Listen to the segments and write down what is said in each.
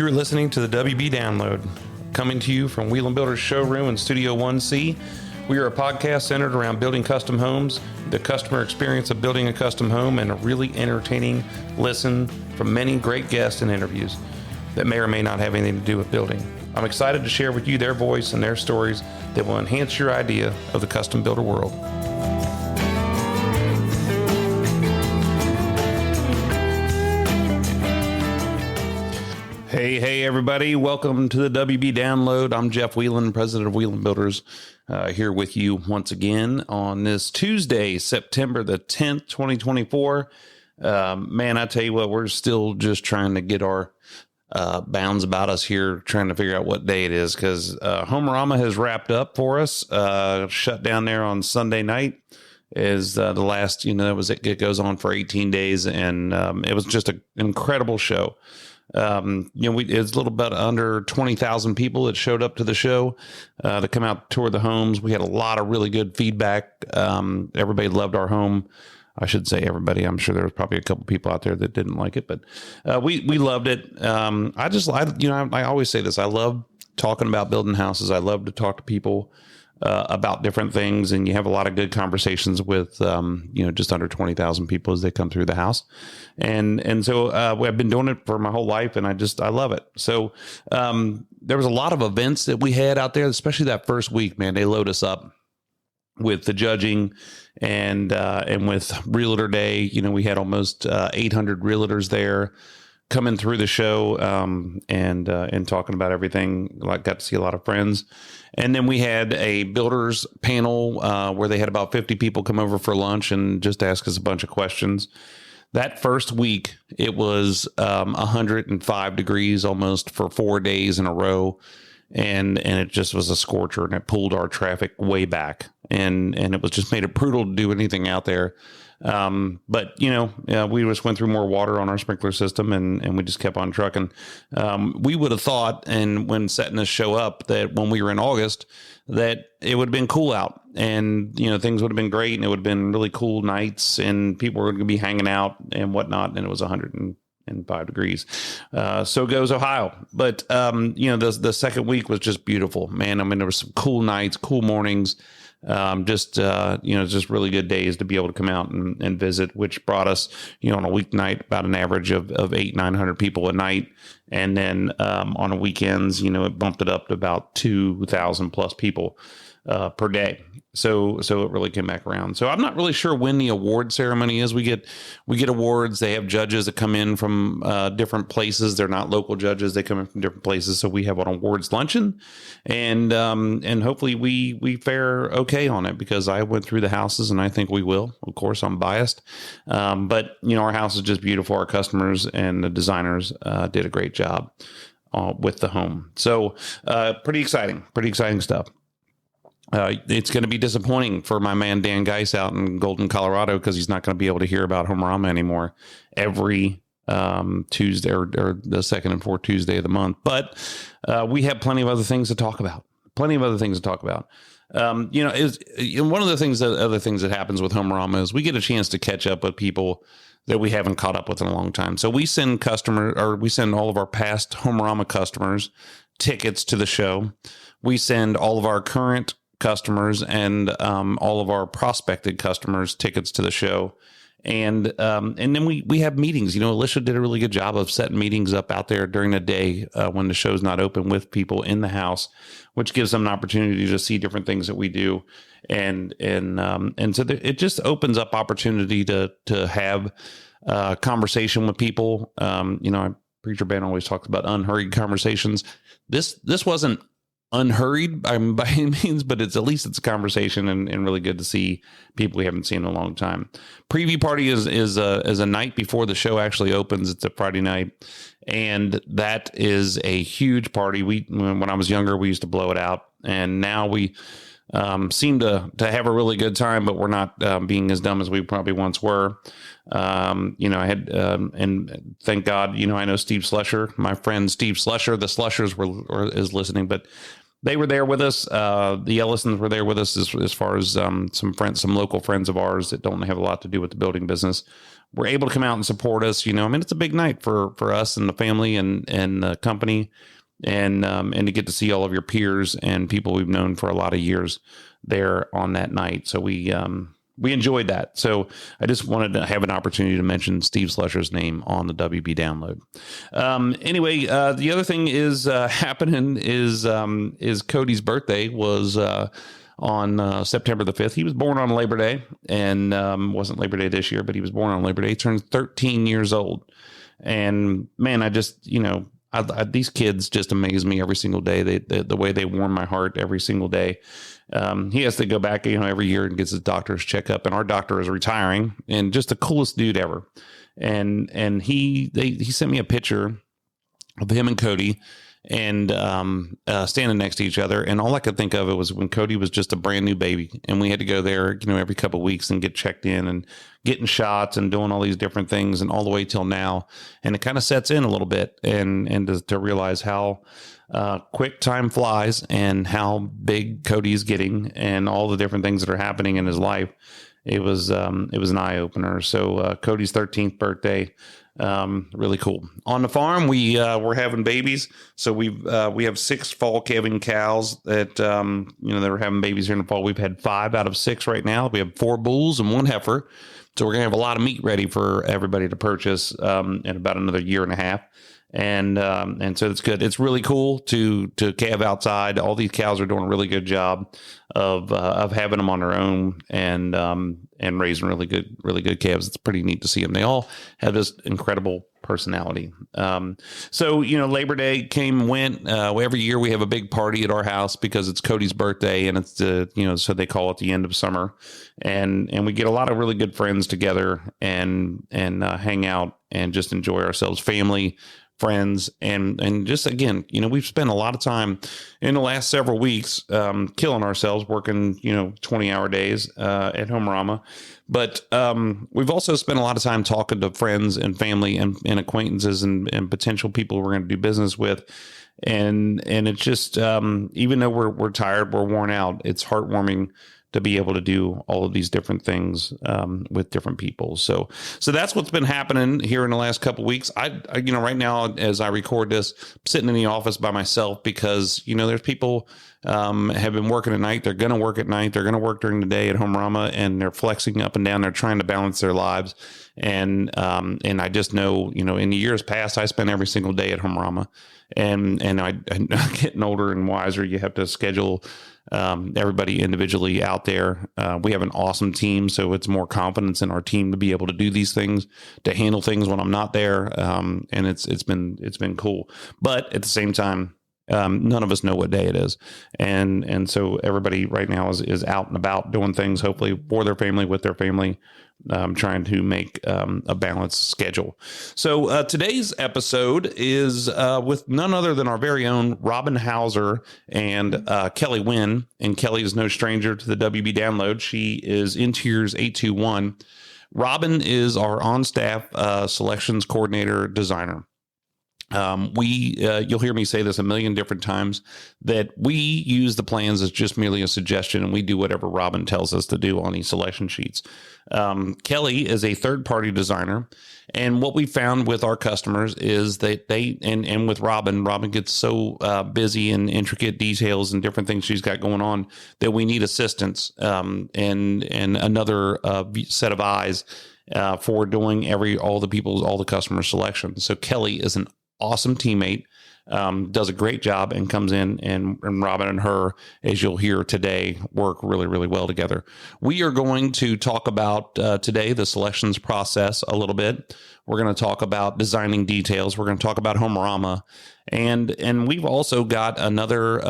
You are listening to the WB Download, coming to you from Wieland Builders showroom in Studio 1C. We are a podcast centered around building custom homes, the customer experience of building a custom home, and a really entertaining listen from many great guests and interviews that may or may not have anything to do with building. I'm excited to share with you their voice and their stories that will enhance your idea of the custom builder world. Hey, everybody. Welcome to the WB Download. I'm Jeff Wieland, president of Wieland Builders, here with you once again on this Tuesday, September the 10th, 2024. Man, I tell you what, we're still just trying to get our bounds about us here, trying to figure out what day it is, because Homearama has wrapped up for us, shut down there on Sunday night. Is the last, it goes on for 18 days, and it was just an incredible show. It's a little bit under 20,000 people that showed up to the show to come out tour the homes. We had a lot of really good feedback. Everybody loved our home. I should say everybody. I'm sure there was probably a couple people out there that didn't like it, but we loved it. I always say this. I love talking about building houses. I love to talk to people about different things, and you have a lot of good conversations with, just under 20,000 people as they come through the house. And so I've been doing it for my whole life, and I love it. So there was a lot of events that we had out there, especially that first week, man. They load us up with the judging and with Realtor Day. We had almost 800 realtors there coming through the show and talking about everything. Got to see a lot of friends. And then we had a builders panel where they had about 50 people come over for lunch and just ask us a bunch of questions. That first week, it was 105 degrees almost for 4 days in a row. And it just was a scorcher, and it pulled our traffic way back. And it was just made it brutal to do anything out there. But we just went through more water on our sprinkler system, and we just kept on trucking. We would have thought, and when setting this show up, that when we were in August, that it would have been cool out, and things would have been great, and it would have been really cool nights, and people were going to be hanging out and whatnot. And it was 105 degrees. So goes Ohio. But the second week was just beautiful, man. I mean, there were some cool nights, cool mornings. Just really good days to be able to come out and visit, which brought us, on a weeknight, about an average of 800-900 people a night. And then, on the weekends, it bumped it up to about 2,000 plus people, per day. So it really came back around. So I'm not really sure when the award ceremony is. We get awards. They have judges that come in from different places. They're not local judges. They come in from different places. So we have an awards luncheon, and hopefully we fare okay on it, because I went through the houses and I think we will. Of course, I'm biased, but our house is just beautiful. Our customers and the designers did a great job with the home. So pretty exciting stuff. It's going to be disappointing for my man Dan Geis out in Golden, Colorado, because he's not going to be able to hear about Homearama anymore every Tuesday or the second and fourth Tuesday of the month. But we have plenty of other things to talk about. One of the other things that happens with Homearama is we get a chance to catch up with people that we haven't caught up with in a long time. So we send all of our past Homearama customers tickets to the show. We send all of our current customers and all of our prospected customers tickets to the show. And then we have meetings. Alicia did a really good job of setting meetings up out there during the day when the show's not open, with people in the house, which gives them an opportunity to see different things that we do. And so it just opens up opportunity to have conversation with people. Preacher Ben always talks about unhurried conversations. This wasn't unhurried by any means, but it's a conversation, and really good to see people we haven't seen in a long time. Preview party is a night before the show actually opens. It's a Friday night, and that is a huge party. When I was younger, we used to blow it out, and now we seem to have a really good time, but we're not being as dumb as we probably once were. I had, and thank God, I know Steve Slusher, my friend Steve Slusher, the Slushers is listening, but they were there with us. The Ellisons were there with us as far as some local friends of ours that don't have a lot to do with the building business were able to come out and support us. I mean, it's a big night for us and the family and the company, and to get to see all of your peers and people we've known for a lot of years there on that night. So we enjoyed that. So I just wanted to have an opportunity to mention Steve Slusher's name on the WB download. Anyway, the other thing is happening is Cody's birthday was on September the 5th. He was born on Labor Day, and wasn't Labor Day this year, but he was born on Labor Day. He turned 13 years old. And man, I just, these kids just amaze me every single day. The way they warm my heart every single day. He has to go back, every year and gets his doctor's checkup, and our doctor is retiring, and just the coolest dude ever. And he sent me a picture of him and Cody, and standing next to each other. And all I could think of it was when Cody was just a brand new baby, and we had to go there, every couple of weeks and get checked in and getting shots and doing all these different things, and all the way till now. And it kind of sets in a little bit, and to realize how quick time flies and how big Cody's getting and all the different things that are happening in his life. It was an eye opener. So Cody's 13th birthday. Really cool. On the farm, we're having babies. So we have 6 fall calving cows that, that are having babies here in the fall. We've had 5 out of 6 right now. We have 4 bulls and 1 heifer. So we're going to have a lot of meat ready for everybody to purchase, in about another year and a half. And so it's good. It's really cool to calve outside. All these cows are doing a really good job of having them on their own and raising really good calves. It's pretty neat to see them. They all have this incredible personality. So, Labor Day came and went. Every year we have a big party at our house because it's Cody's birthday, and it's so they call it the end of summer, and we get a lot of really good friends together and hang out and just enjoy ourselves, family, friends, and just, again, we've spent a lot of time in the last several weeks killing ourselves working 20-hour days at Homearama, but we've also spent a lot of time talking to friends and family and acquaintances and potential people we're going to do business with, and it's just even though we're tired, we're worn out, it's heartwarming to be able to do all of these different things with different people. So that's what's been happening here in the last couple of weeks. I right now, as I record this, I'm sitting in the office by myself because, there's people have been working at night. They're going to work at night. They're going to work during the day at Homearama, and they're flexing up and down. They're trying to balance their lives. And I just know, in the years past, I spent every single day at Homearama, and I'm getting older and wiser. You have to schedule everybody individually out there. We have an awesome team, so it's more confidence in our team to be able to do these things, to handle things when I'm not there. And it's been cool. But at the same time, none of us know what day it is. And so everybody right now is out and about doing things, hopefully for their family, with their family, trying to make a balanced schedule. So today's episode is with none other than our very own Robyn Hauser and Kelly Wynn. And Kelly is no stranger to the WB Download. She is Interiors 821. Robyn is our on-staff selections coordinator designer. You'll hear me say this a million different times, that we use the plans as just merely a suggestion, and we do whatever Robyn tells us to do on these selection sheets. Kelly is a third-party designer, and what we found with our customers is that and with Robyn gets so busy in intricate details and different things she's got going on that we need assistance and another set of eyes for doing all the customer selections. So Kelly is an awesome teammate, does a great job, and comes in, and Robyn and her, as you'll hear today, work really, really well together. We are going to talk about today the selections process a little bit. We're going to talk about designing details. We're going to talk about Homearama, and we've also got another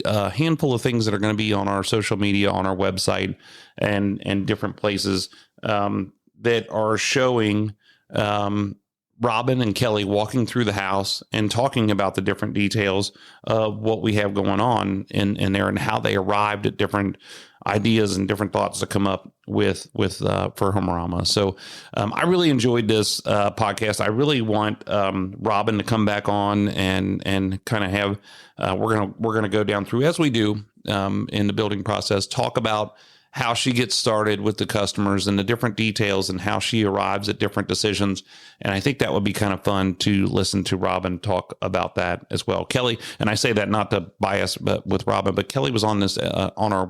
handful of things that are going to be on our social media, on our website, and different places that are showing Robyn and Kelly walking through the house and talking about the different details of what we have going on in there, and how they arrived at different ideas and different thoughts that come up with for Homearama. So I really enjoyed this podcast. I really want Robyn to come back on and kind of have we're gonna go down through, as we do in the building process, talk about how she gets started with the customers and the different details and how she arrives at different decisions. And I think that would be kind of fun to listen to Robyn talk about that as well. Kelly, and I say that not to bias but with Robyn, but Kelly was on this on our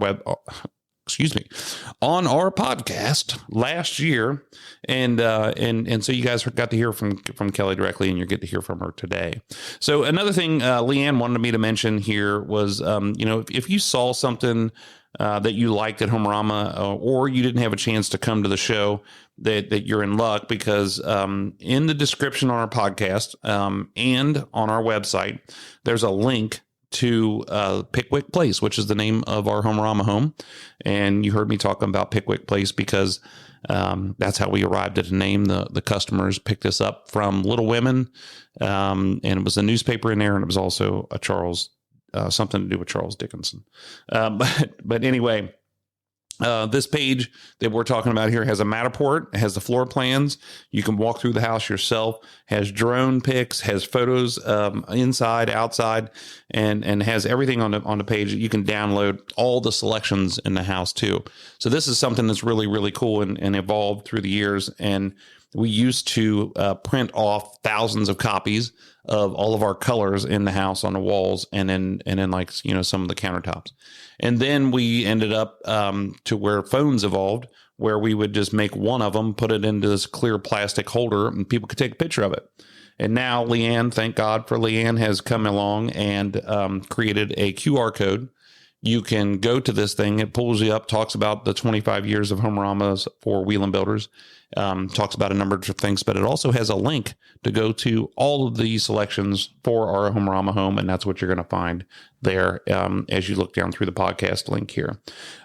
on our podcast last year. And so you guys got to hear from Kelly directly, and you get to hear from her today. So another thing Leanne wanted me to mention here was, if you saw something that you liked at Homearama, or you didn't have a chance to come to the show, that you're in luck, because in the description on our podcast and on our website, there's a link to Pickwick Place, which is the name of our Homearama home. And you heard me talking about Pickwick Place because that's how we arrived at the name. The customers picked us up from Little Women, and it was a newspaper in there, and it was also a Charles, something to do with Charles Dickinson. But anyway, this page that we're talking about here has a Matterport, has the floor plans. You can walk through the house yourself, has drone pics, has photos inside, outside, and has everything on the page. You can download all the selections in the house too. So this is something that's really, really cool and evolved through the years. And we used to print off thousands of copies of all of our colors in the house on the walls, and then some of the countertops. And then we ended up to where phones evolved, where we would just make one of them, put it into this clear plastic holder, and people could take a picture of it. And now Leanne, thank God for Leanne, has come along and created a QR code. You can go to this thing. It pulls you up, talks about the 25 years of Homearamas for Wieland Builders, talks about a number of things, but it also has a link to go to all of the selections for our Homearama home, and that's what you're going to find there as you look down through the podcast link here.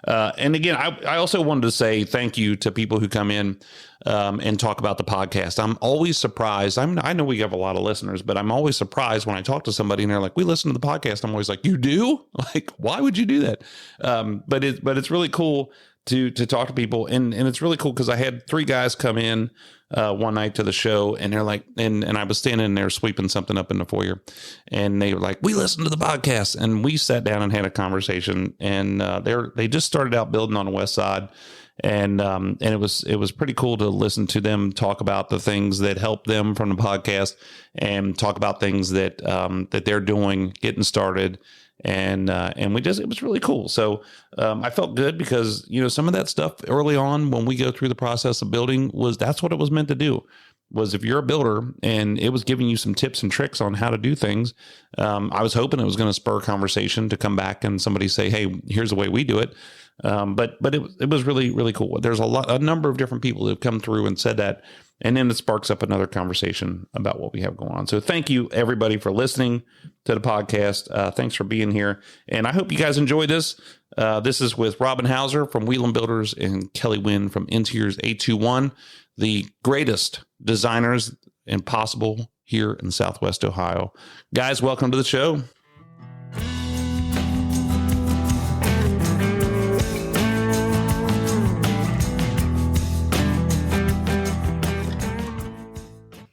And again, I also wanted to say thank you to people who come in and talk about the podcast. I'm always surprised. I know we have a lot of listeners, but I'm always surprised when I talk to somebody and they're like, "We listen to the podcast." I'm always like, "You do? Like, why would you do that?" But it's really cool to talk to people, and it's really cool because I had 3 guys come in one night to the show, and they're like, and I was standing there sweeping something up in the foyer, and they were like, "We listened to the podcast," and we sat down and had a conversation, and they just started out building on the west side. And it was pretty cool to listen to them talk about the things that helped them from the podcast, and talk about things that they're doing, getting started. And it was really cool. So I felt good because, some of that stuff early on when we go through the process of building that's what it was meant to do. Was if you're a builder and it was giving you some tips and tricks on how to do things, I was hoping it was going to spur conversation to come back and somebody say, "Hey, here's the way we do it." But it was really, really cool. There's a number of different people who have come through and said that, and then it sparks up another conversation about what we have going on. So thank you everybody for listening to the podcast. Thanks for being here, and I hope you guys enjoy this. This is with Robyn Hauser from Wieland Builders and Kelly Wynn from Interiors 821, the greatest designers possible here in Southwest Ohio. Guys, welcome to the show.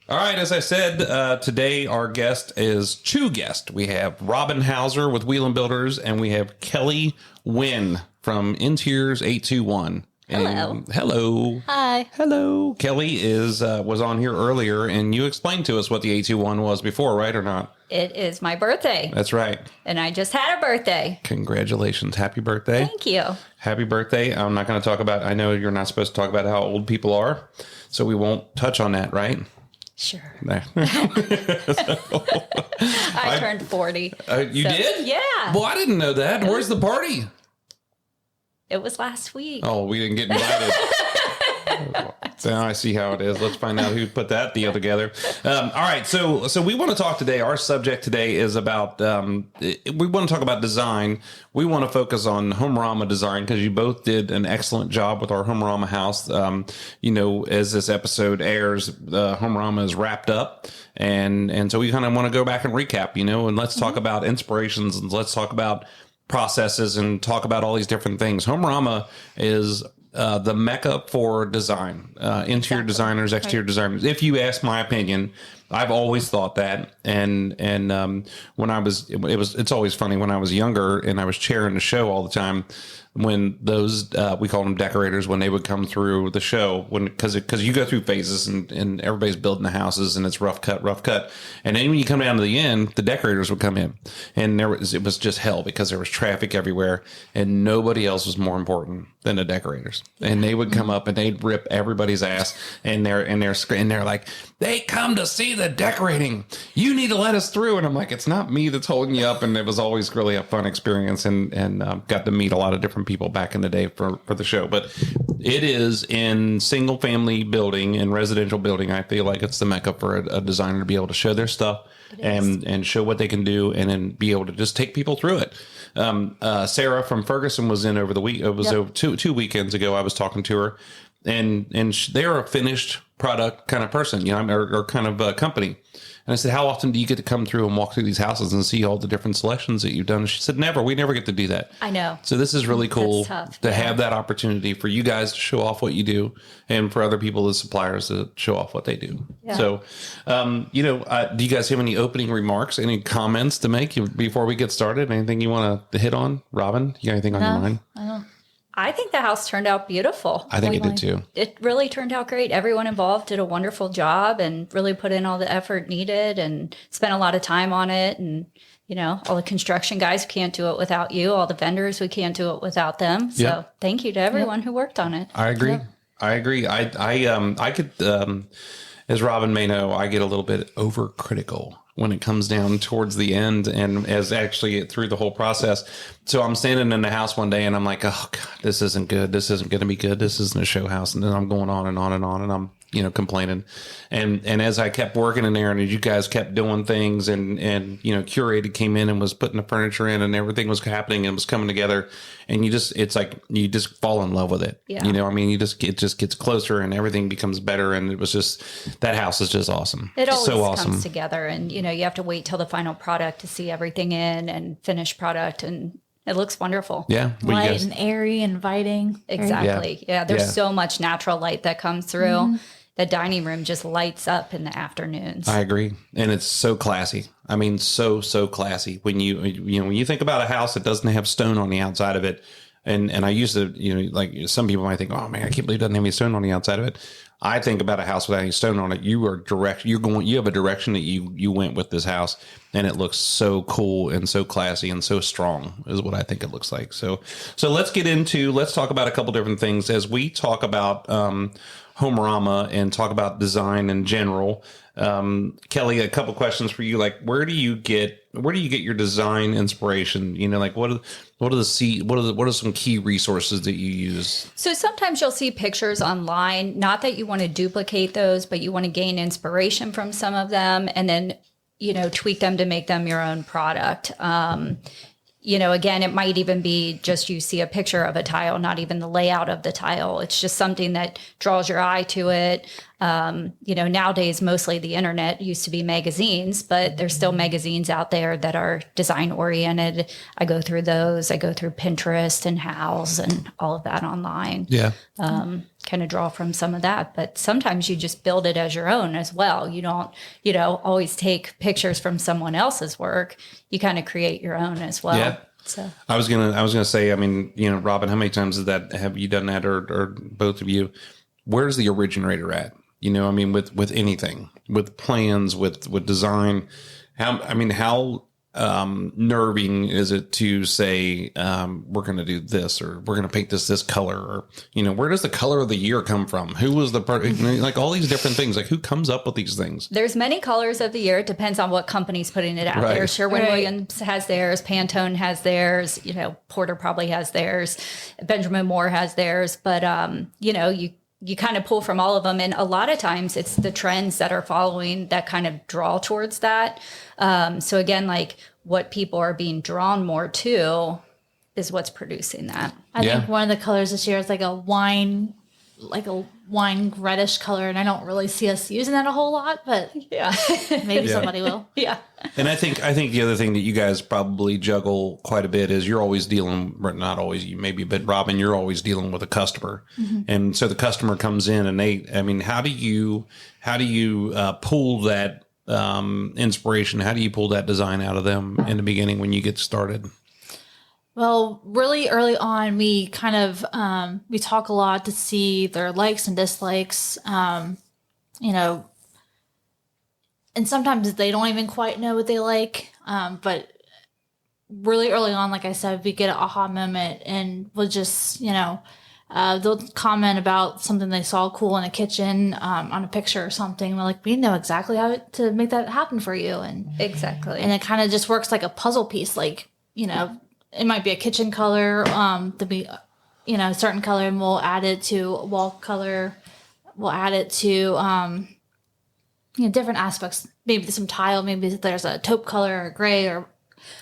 All right, as I said, today our guest is 2 guests. We have Robyn Hauser with Wieland Builders, and we have Kelly Wynn from Interiors 821. Hello. Hello. Hi. Hello. Kelly was on here earlier, and you explained to us what the 821 was before, right, or not? It is my birthday. That's right. And I just had a birthday. Congratulations. Happy birthday. Thank you. Happy birthday. I'm not going to talk about, I know you're not supposed to talk about how old people are, so we won't touch on that, right? Sure. I turned 40. You did? Yeah. Well, I didn't know that. Where's the party? It was last week. Oh, we didn't get invited. So now I see how it is. Let's find out who put that deal together. All right. So we want to talk today. Our subject today is about, we want to talk about design. We want to focus on Homearama design because you both did an excellent job with our Homearama house. As this episode airs, Homearama is wrapped up. And so we kind of want to go back and recap, and let's talk about inspirations, and let's talk about processes and talk about all these different things. Homearama is the mecca for design, interior designers, exterior designers. If you ask my opinion, I've always thought that. And when it's always funny when I was younger and I was chairing the show all the time. when those we call them decoraters, when they would come through the show, because you go through phases and everybody's building the houses and it's rough cut, and then when you come down to the end, the decorators would come in, and it was just hell because there was traffic everywhere, and nobody else was more important than the decorators. And they would come up and they'd rip everybody's ass, and they're like, they come to see the decorating. You need to let us through. And I'm like, it's not me that's holding you up. And it was always really a fun experience, and got to meet a lot of different people back in the day for the show. But it is in single family building and residential building. I feel like it's the mecca for a designer to be able to show their stuff and show what they can do, and then be able to just take people through it. Sarah from Ferguson was in over the week. It was over two weekends ago. I was talking to her, and they're a finished product kind of person, or kind of a company. And I said, how often do you get to come through and walk through these houses and see all the different selections that you've done? And she said, never. We never get to do that. I know. So this is really cool to have that opportunity for you guys to show off what you do, and for other people, the suppliers, to show off what they do. Yeah. So, do you guys have any opening remarks, any comments to make before we get started? Anything you want to hit on? Robyn, you got anything on your mind? I don't. I think the house turned out beautiful. I think it did too. It really turned out great. Everyone involved did a wonderful job and really put in all the effort needed and spent a lot of time on it. And, all the construction guys, we can't do it without you. All the vendors, we can't do it without them. So thank you to everyone who worked on it. I agree. Yep. I agree. I could, as Robyn may know, I get a little bit overcritical when it comes down towards the end, and as actually through the whole process. So I'm standing in the house one day and I'm like, oh God, this isn't good. This isn't going to be good. This isn't a show house. And then I'm going on and on and on, and I'm, complaining. And as I kept working in there, and as you guys kept doing things, and Curated came in and was putting the furniture in, and everything was happening and was coming together, and it's like, you just fall in love with it. Yeah. It just gets closer and everything becomes better. And it was just, that house is just awesome. It always comes together, and, you have to wait till the final product to see everything in and finished product, and it looks wonderful. Yeah. Light and airy, inviting. Exactly. Yeah. There's so much natural light that comes through. Mm-hmm. The dining room just lights up in the afternoons. I agree. And it's so classy. I mean, so classy. When you think about a house that doesn't have stone on the outside of it, and I used to, like some people might think, oh man, I can't believe it doesn't have any stone on the outside of it. I think about a house without any stone on it. You have a direction that you went with this house, and it looks so cool and so classy and so strong is what I think it looks like. So let's talk about a couple different things as we talk about, Homearama and talk about design in general. Kelly, a couple questions for you. Like, where do you get your design inspiration? Like what are some key resources that you use? So sometimes you'll see pictures online, not that you want to duplicate those, but you want to gain inspiration from some of them, and then, tweak them to make them your own product. Again, it might even be just you see a picture of a tile, not even the layout of the tile. It's just something that draws your eye to it. Nowadays, mostly the internet used to be magazines, but there's still magazines out there that are design oriented. I go through those. I go through Pinterest and Houzz and all of that online. Yeah. Kind of draw from some of that, but sometimes you just build it as your own as well. You don't, always take pictures from someone else's work. You kind of create your own as well. Yeah. So I was gonna say, Robyn, how many times have you done that, or both of you? Where's the originator at? With anything, with plans, with design, how nerving is it to say, we're going to do this, or we're going to paint this color, or, where does the color of the year come from? Who was the like all these different things, like who comes up with these things? There's many colors of the year. It depends on what company's putting it out there. Sherwin-Williams has theirs. Pantone has theirs. Porter probably has theirs. Benjamin Moore has theirs. But, you kind of pull from all of them. And a lot of times it's the trends that are following that kind of draw towards that. So again, like what people are being drawn more to is what's producing that. I think one of the colors this year is like a wine reddish color. And I don't really see us using that a whole lot, but maybe somebody will. Yeah. And I think the other thing that you guys probably juggle quite a bit is you're always dealing, not always, maybe, but Robyn, you're always dealing with a customer. Mm-hmm. And so the customer comes in and how do you pull that inspiration? How do you pull that design out of them in the beginning when you get started? Well, really early on, we kind of we talk a lot to see their likes and dislikes. You know, and sometimes they don't even quite know what they like. But really early on, like I said, we get an aha moment, and we'll just, they'll comment about something they saw cool in a kitchen on a picture or something. We're like, we know exactly how to make that happen for you, and Exactly. and it kind of just works like a puzzle piece. Like, it might be a kitchen color, to be, a certain color, and we'll add it to a wall color. We'll add it to, different aspects. Maybe some tile, maybe there's a taupe color or gray, or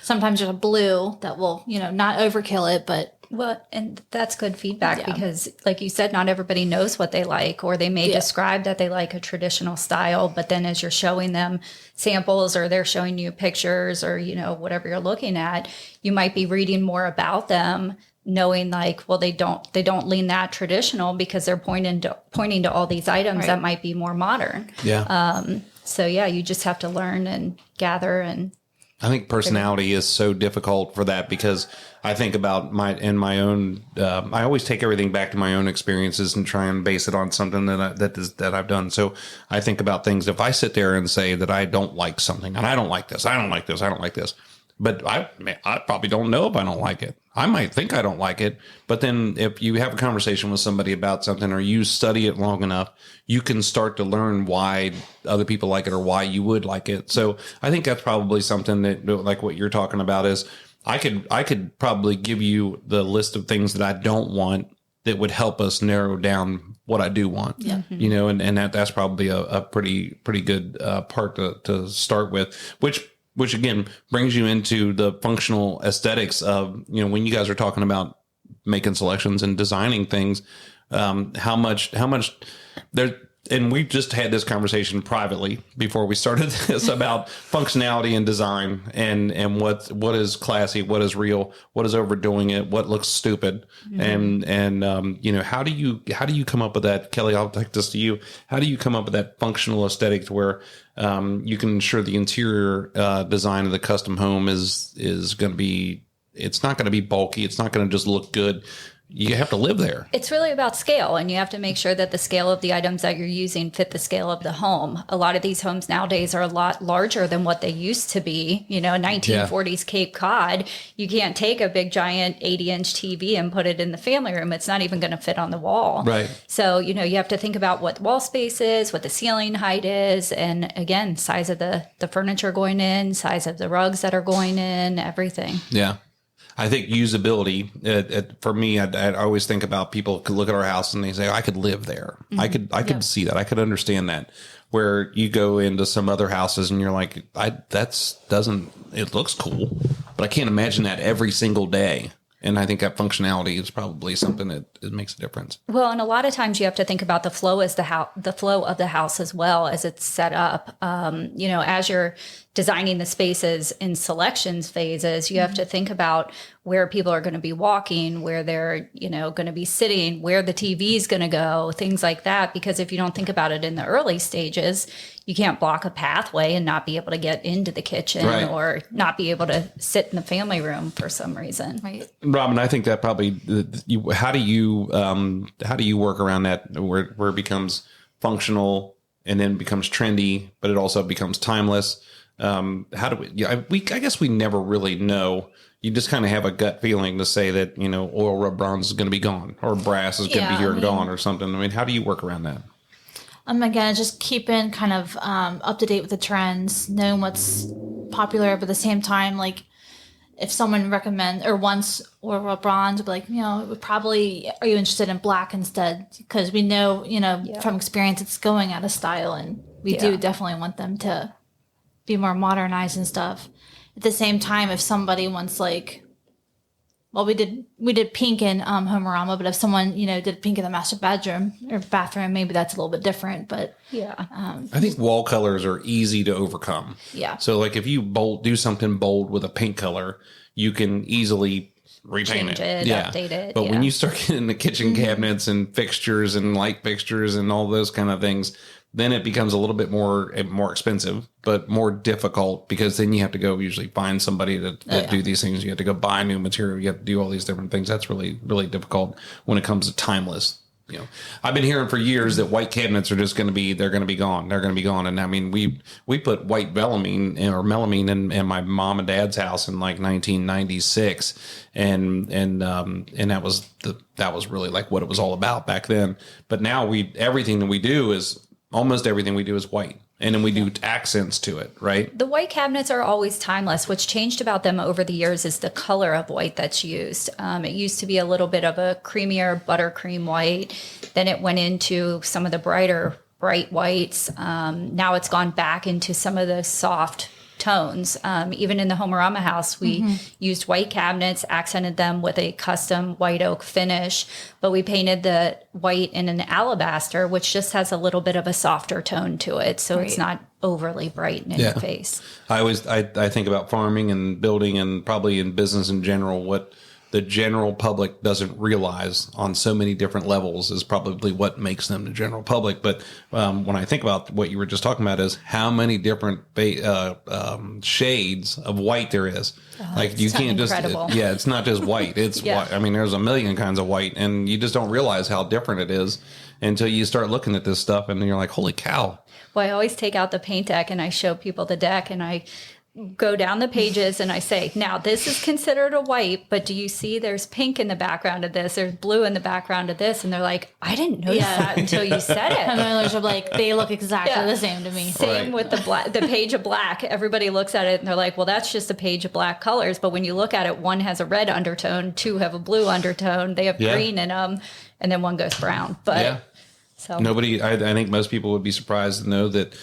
sometimes there's a blue that will, not overkill it, but. Well, and that's good feedback Yeah. because, like you said, not everybody knows what they like, or they may describe that they like a traditional style. But then as you're showing them samples, or they're showing you pictures, or, whatever you're looking at, you might be reading more about them, knowing like, well, they don't lean that traditional because they're pointing to all these items that might be more modern. Yeah. So yeah, you just have to learn and gather. And I think personality is so difficult for that because I think about my own. I always take everything back to my own experiences and try and base it on something that I've done. So I think about things. If I sit there and say that I don't like something, and I don't like this, I don't like this, I don't like this, but I probably don't know if I don't like it. I might think I don't like it, but then if you have a conversation with somebody about something, or you study it long enough, you can start to learn why other people like it or why you would like it. So I think that's probably something that, like what you're talking about, is I could probably give you the list of things that I don't want that would help us narrow down what I do want. Yeah. And that's probably a pretty good part to start with, which again brings you into the functional aesthetics of, when you guys are talking about making selections and designing things, how much there. And we just had this conversation privately before we started this about functionality and design, and what is classy, what is real, what is overdoing it, what looks stupid, and how do you come up with that, Kelly? I'll take this to you. How do you come up with that functional aesthetic to where you can ensure the interior design of the custom home is going to be, it's not going to be bulky, it's not going to just look good. You have to live there. It's really about scale, and you have to make sure that the scale of the items that you're using fit the scale of the home. A lot of these homes nowadays are a lot larger than what they used to be. 1940s Cape Cod, you can't take a big giant 80-inch TV and put it in the family room. It's not even going to fit on the wall. Right. So, you have to think about what wall space is, what the ceiling height is, and again, size of the furniture going in, size of the rugs that are going in, everything. Yeah. I think usability, for me, I always think about people could look at our house and they say, I could live there. Mm-hmm. I could see that. I could understand that. Where you go into some other houses and you're like, it looks cool, but I can't imagine that every single day. And I think that functionality is probably something that it makes a difference. Well, and a lot of times you have to think about the flow of the house as well as it's set up. As you're designing the spaces in selections phases, you have to think about where people are going to be walking, where they're, going to be sitting, where the TV is going to go, things like that. Because if you don't think about it in the early stages, you can't block a pathway and not be able to get into the kitchen, right, or not be able to sit in the family room for some reason. Right. Robyn, I think that probably, how do you work around that where it becomes functional and then becomes trendy, but it also becomes timeless? I guess we never really know. You just kind of have a gut feeling to say that, oil rub bronze is going to be gone, or brass is going to be here and gone, or something. I mean, how do you work around that? Again, just keeping kind of up to date with the trends, knowing what's popular, but at the same time, like if someone recommends or wants oil bronze, like, probably, are you interested in black instead? Because we know, from experience, it's going out of style, and we do definitely want them to be more modernized and stuff. At the same time, if somebody wants we did pink in Homearama, but if someone did pink in the master bedroom or bathroom, maybe that's a little bit different. But I think wall colors are easy to overcome. Yeah. So like if you do something bold with a pink color, you can easily repaint it, update it. But when you start getting the kitchen cabinets and fixtures and light fixtures and all those kind of things, then it becomes a little bit more expensive, but more difficult, because then you have to go usually find somebody to do these things. You have to go buy new material. You have to do all these different things. That's really, really difficult when it comes to timeless. You know, I've been hearing for years that white cabinets are just going to be, they're going to be gone. They're going to be gone. And I mean, we put white melamine in my mom and dad's house in like 1996. And that was really like what it was all about back then. But now almost everything we do is white. And then we do accents to it, right? The white cabinets are always timeless. What's changed about them over the years is the color of white that's used. It used to be a little bit of a creamier buttercream white. Then it went into some of the bright whites. Now it's gone back into some of the soft tones. Even in the Homearama house, we used white cabinets, accented them with a custom white oak finish, but we painted the white in an alabaster, which just has a little bit of a softer tone to it. So it's not overly bright in your face. I think about farming and building, and probably in business in general, what the general public doesn't realize on so many different levels is probably what makes them the general public. But when I think about what you were just talking about, is how many different shades of white there is. Like you can't incredible. It's not just white. It's white. I mean, there's a million kinds of white, and you just don't realize how different it is until you start looking at this stuff, and you're like, holy cow. Well, I always take out the paint deck and I show people the deck, and I go down the pages and I say, now this is considered a white, but do you see there's pink in the background of this, there's blue in the background of this? And they're like, I didn't notice that until you said it. And then they're like, they look exactly the same to me. Same with the page of black. Everybody looks at it and they're like, well, that's just a page of black colors. But when you look at it, one has a red undertone, two have a blue undertone, they have green in them, and then one goes brown. But so I think most people would be surprised to know that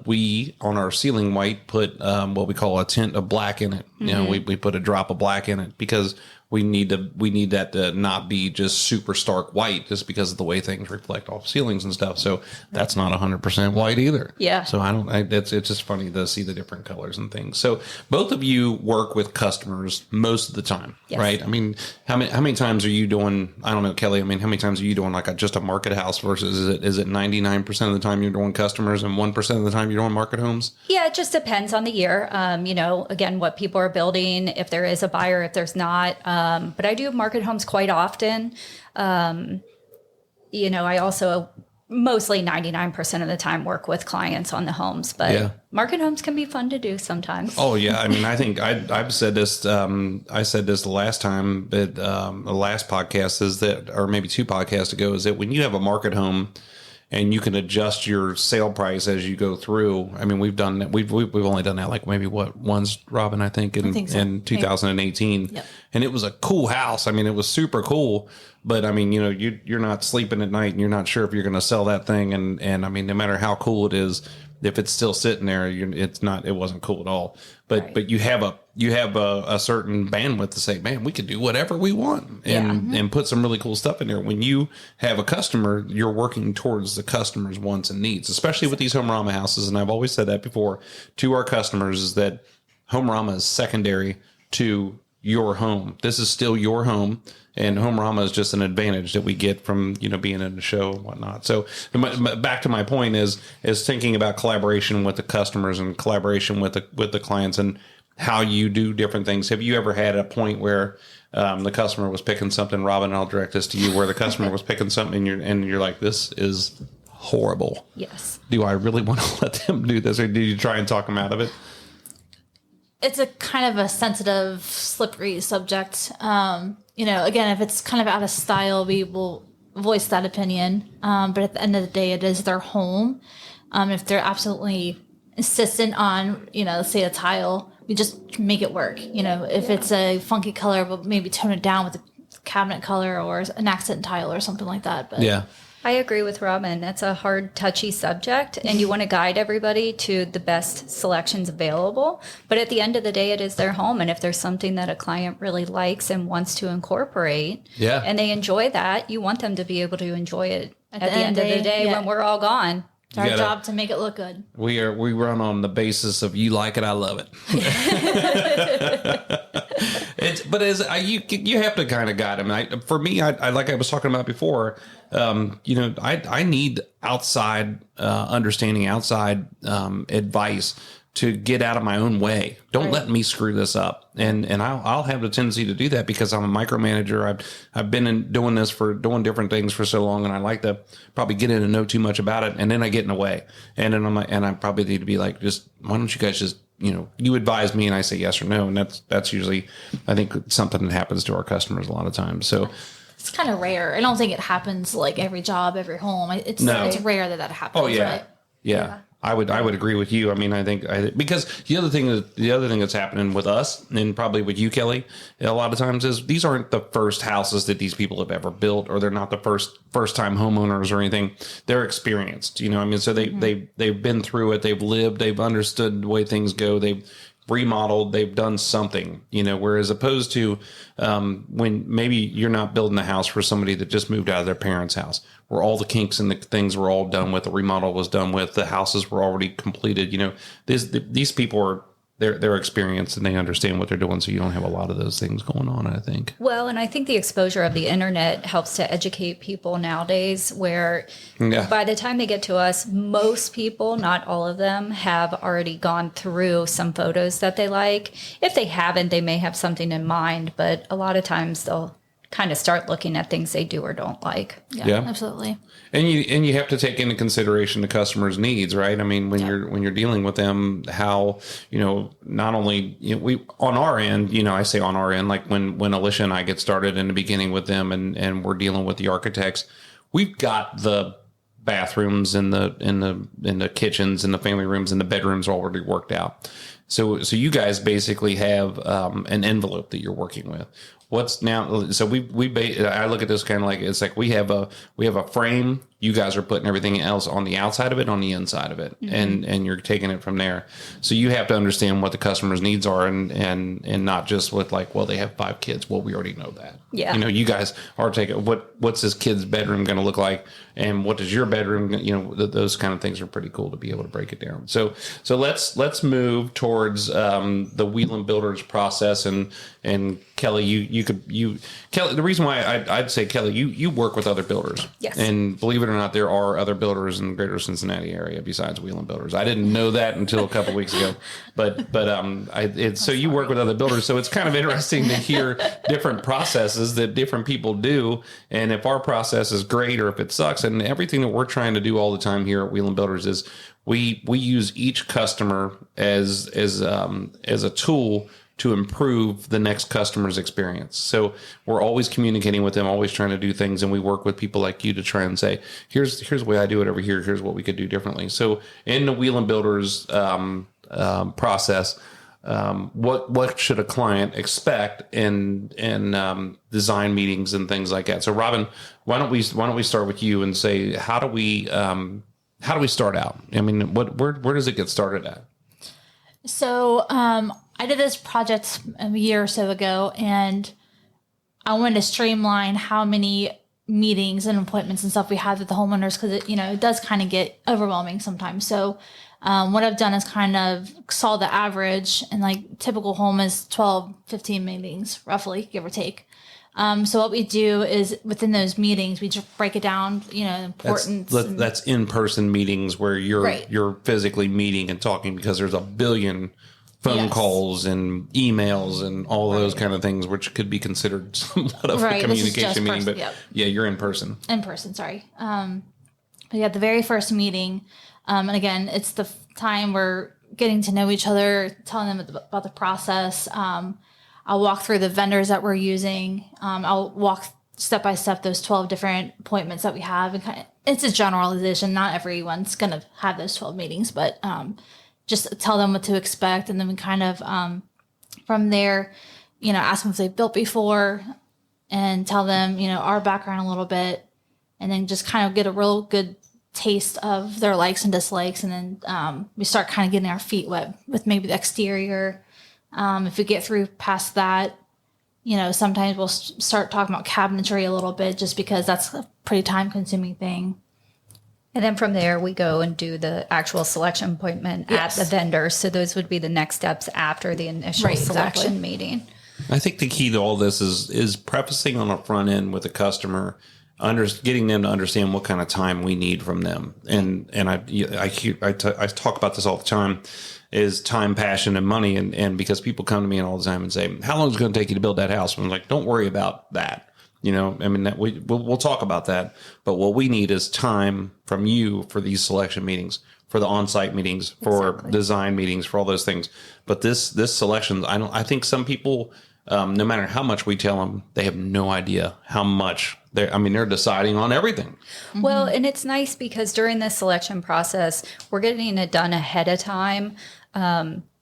we, on our ceiling white, put what we call a tint of black in it. You know, we put a drop of black in it because we need that to not be just super stark white, just because of the way things reflect off ceilings and stuff. So that's not 100% white either. Yeah. So it's just funny to see the different colors and things. So both of you work with customers most of the time, right? I mean, how many times are you doing, I don't know, Kelly, I mean, how many times are you doing like just a market house versus is it 99% of the time you're doing customers and 1% of the time you're doing market homes? Yeah, it just depends on the year. You know, again, what people are building, if there is a buyer, if there's not. But I do market homes quite often. You know, I also mostly 99% of the time work with clients on the homes, but market homes can be fun to do sometimes. Oh yeah. I mean, I think I've said this, I said this the last time, but the last podcast is that, or maybe 2 podcasts ago, is that when you have a market home and you can adjust your sale price as you go through. I mean, we've done that. We've only done that like maybe once, Robyn, I think in 2018. Yep. And it was a cool house. I mean, it was super cool, but I mean, you know, you're not sleeping at night and you're not sure if you're going to sell that thing. And I mean, no matter how cool it is, if it's still sitting there, it wasn't cool at all. But you have a certain bandwidth to say, man, we can do whatever we want and put some really cool stuff in there. When you have a customer, you're working towards the customer's wants and needs, especially with these Homearama houses. And I've always said that before to our customers, is that Homearama is secondary to your home. This is still your home. And Homearama is just an advantage that we get from, you know, being in the show and whatnot. So back to my point is thinking about collaboration with the customers and collaboration with the clients and how you do different things. Have you ever had a point where the customer was picking something, Robyn, I'll direct this to you, where the customer was picking something and you're like, this is horrible. Yes. Do I really want to let them do this, or do you try and talk them out of it? It's a kind of a sensitive, slippery subject. You know, again, if it's kind of out of style, we will voice that opinion. But at the end of the day, it is their home. If they're absolutely insistent on, you know, say a tile, we just make it work. You know, if it's a funky color, we'll maybe tone it down with a cabinet color or an accent tile or something like that. But yeah. I agree with Robyn. It's a hard, touchy subject, and you want to guide everybody to the best selections available. But at the end of the day, it is their home. And if there's something that a client really likes and wants to incorporate, and they enjoy that, you want them to be able to enjoy it at the end of the day when we're all gone. It's our job to make it look good. We run on the basis of you like it, I love it. You have to kind of guide them. For me, I like I was talking about before. I need outside understanding, outside advice to get out of my own way. Don't let me screw this up. And I'll have the tendency to do that because I'm a micromanager. I've been doing different things for so long, and I like to probably get in and know too much about it, and then I get in the way. And then I probably need to be like, just why don't you guys just you advise me and I say yes or no, and that's usually I think something that happens to our customers a lot of times. So it's kind of rare. I don't think it happens like every job, every home. It's rare that happens. Oh yeah. Right? Yeah. I would agree with you. I mean, I think because the other thing that's happening with us and probably with you, Kelly, a lot of times is these aren't the first houses that these people have ever built, or they're not the first time homeowners or anything. They're experienced, I mean, so they've been through it. They've lived, they've understood the way things go. They've remodeled, they've done something, whereas opposed to when maybe you're not building a house for somebody that just moved out of their parents' house, where all the kinks and the things were all done with, the remodel was done with, the houses were already completed. These people are they're experienced and they understand what they're doing, so you don't have a lot of those things going on, I think. Well, and I think the exposure of the internet helps to educate people nowadays, where by the time they get to us, most people, not all of them, have already gone through some photos that they like. If they haven't, they may have something in mind, but a lot of times they'll kind of start looking at things they do or don't like. Yeah. Absolutely. And you have to take into consideration the customer's needs, right? I mean, when you're dealing with them, how not only we on our end, I say on our end, like when Alicia and I get started in the beginning with them, and we're dealing with the architects, we've got the bathrooms and the kitchens and the family rooms and the bedrooms already worked out. So you guys basically have an envelope that you're working with. What's now? So I look at this kind of like it's like we have a frame. You guys are putting everything else on the outside of it, on the inside of it, and you're taking it from there. So you have to understand what the customer's needs are, and not just with like, well, they have 5 kids. Well, we already know that. Yeah. You guys are taking what's this kid's bedroom going to look like, and what does your bedroom? Those kind of things are pretty cool to be able to break it down. So let's move towards the Wieland Builders process, and Kelly, Kelly, the reason why I'd say Kelly, you work with other builders. Yes. And believe it or not, there are other builders in the greater Cincinnati area besides Wieland Builders. I didn't know that until a couple weeks ago, so you work with other builders. So it's kind of interesting to hear different processes that different people do, and if our process is great or if it sucks. And everything that we're trying to do all the time here at Wieland Builders is we use each customer as a tool to improve the next customer's experience. So we're always communicating with them, always trying to do things. And we work with people like you to try and say, here's the way I do it over here. Here's what we could do differently. So in the Wieland Builders process, what should a client expect in design meetings and things like that? So Robyn, why don't we start with you and say, how do we start out? I mean, where does it get started at? So, I did this project a year or so ago, and I wanted to streamline how many meetings and appointments and stuff we had with the homeowners, because it does kind of get overwhelming sometimes. So what I've done is kind of saw the average, and like typical home is 12, 15 meetings, roughly, give or take. So what we do is within those meetings, we just break it down, importance. That's in-person meetings where you're physically meeting and talking, because there's a billion phone calls and emails and all those kind of things, which could be considered somewhat of a communication meeting. But you're in person. In person, sorry. But the very first meeting, and again, it's the time we're getting to know each other, telling them about the process. I'll walk through the vendors that we're using. I'll walk step by step those 12 different appointments that we have. And it's a generalization. Not everyone's going to have those 12 meetings, but just tell them what to expect. And then we kind of, from there, ask them if they've built before, and tell them, our background a little bit, and then just kind of get a real good taste of their likes and dislikes. And then we start kind of getting our feet wet with maybe the exterior. If we get through past that, sometimes we'll start talking about cabinetry a little bit, just because that's a pretty time-consuming thing. And then from there, we go and do the actual selection appointment at the vendor. So those would be the next steps after the initial selection meeting. I think the key to all this is prefacing on the front end with the customer, getting them to understand what kind of time we need from them. And I talk about this all the time, is time, passion, and money. And because people come to me all the time and say, how long is it going to take you to build that house? And I'm like, don't worry about that. You know, I mean, that we'll talk about that. But what we need is time from you for these selection meetings, for the on-site meetings, for design meetings, for all those things. But this selection, I think some people, no matter how much we tell them, they have no idea how much they're deciding on everything. Well, and it's nice because during this selection process, we're getting it done ahead of time.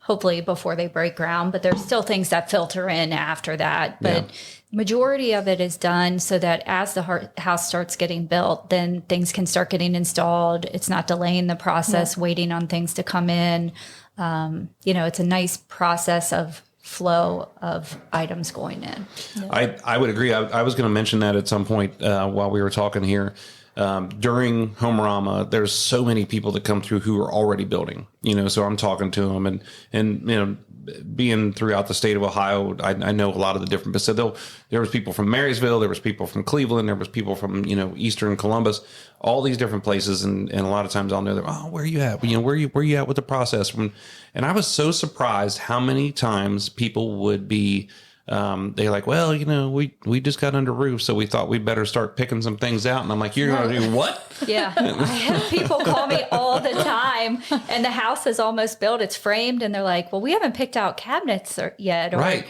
Hopefully before they break ground, but there's still things that filter in after that. But majority of it is done so that as the house starts getting built, then things can start getting installed. It's not delaying the process, waiting on things to come in. It's a nice process of flow of items going in. I would agree. I was going to mention that at some point while we were talking here. During Homearama, there's so many people that come through who are already building, so I'm talking to them and being throughout the state of Ohio, I know a lot of the different, so there was people from Marysville, there was people from Cleveland, there was people from, Eastern Columbus, all these different places. And a lot of times I'll know that, where are you at? Where you at with the process? And I was so surprised how many times people would be, they're like, well, we just got under roof, so we thought we'd better start picking some things out. And I'm like, you're going to do what? Yeah. I have people call me all the time and the house is almost built. It's framed. And they're like, well, we haven't picked out cabinets yet. Or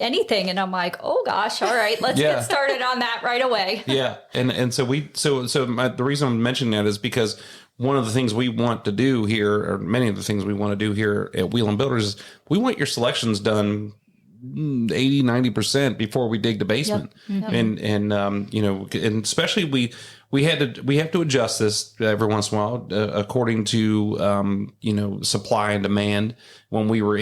anything. And I'm like, oh gosh. All right, let's get started on that right away. Yeah. And so the reason I'm mentioning that is because one of the things we want to do here, or many of the things we want to do here at Wieland Builders, is we want your selections done 80-90% before we dig the basement. Yep. And especially we have to adjust this every once in a while according to supply and demand. When we were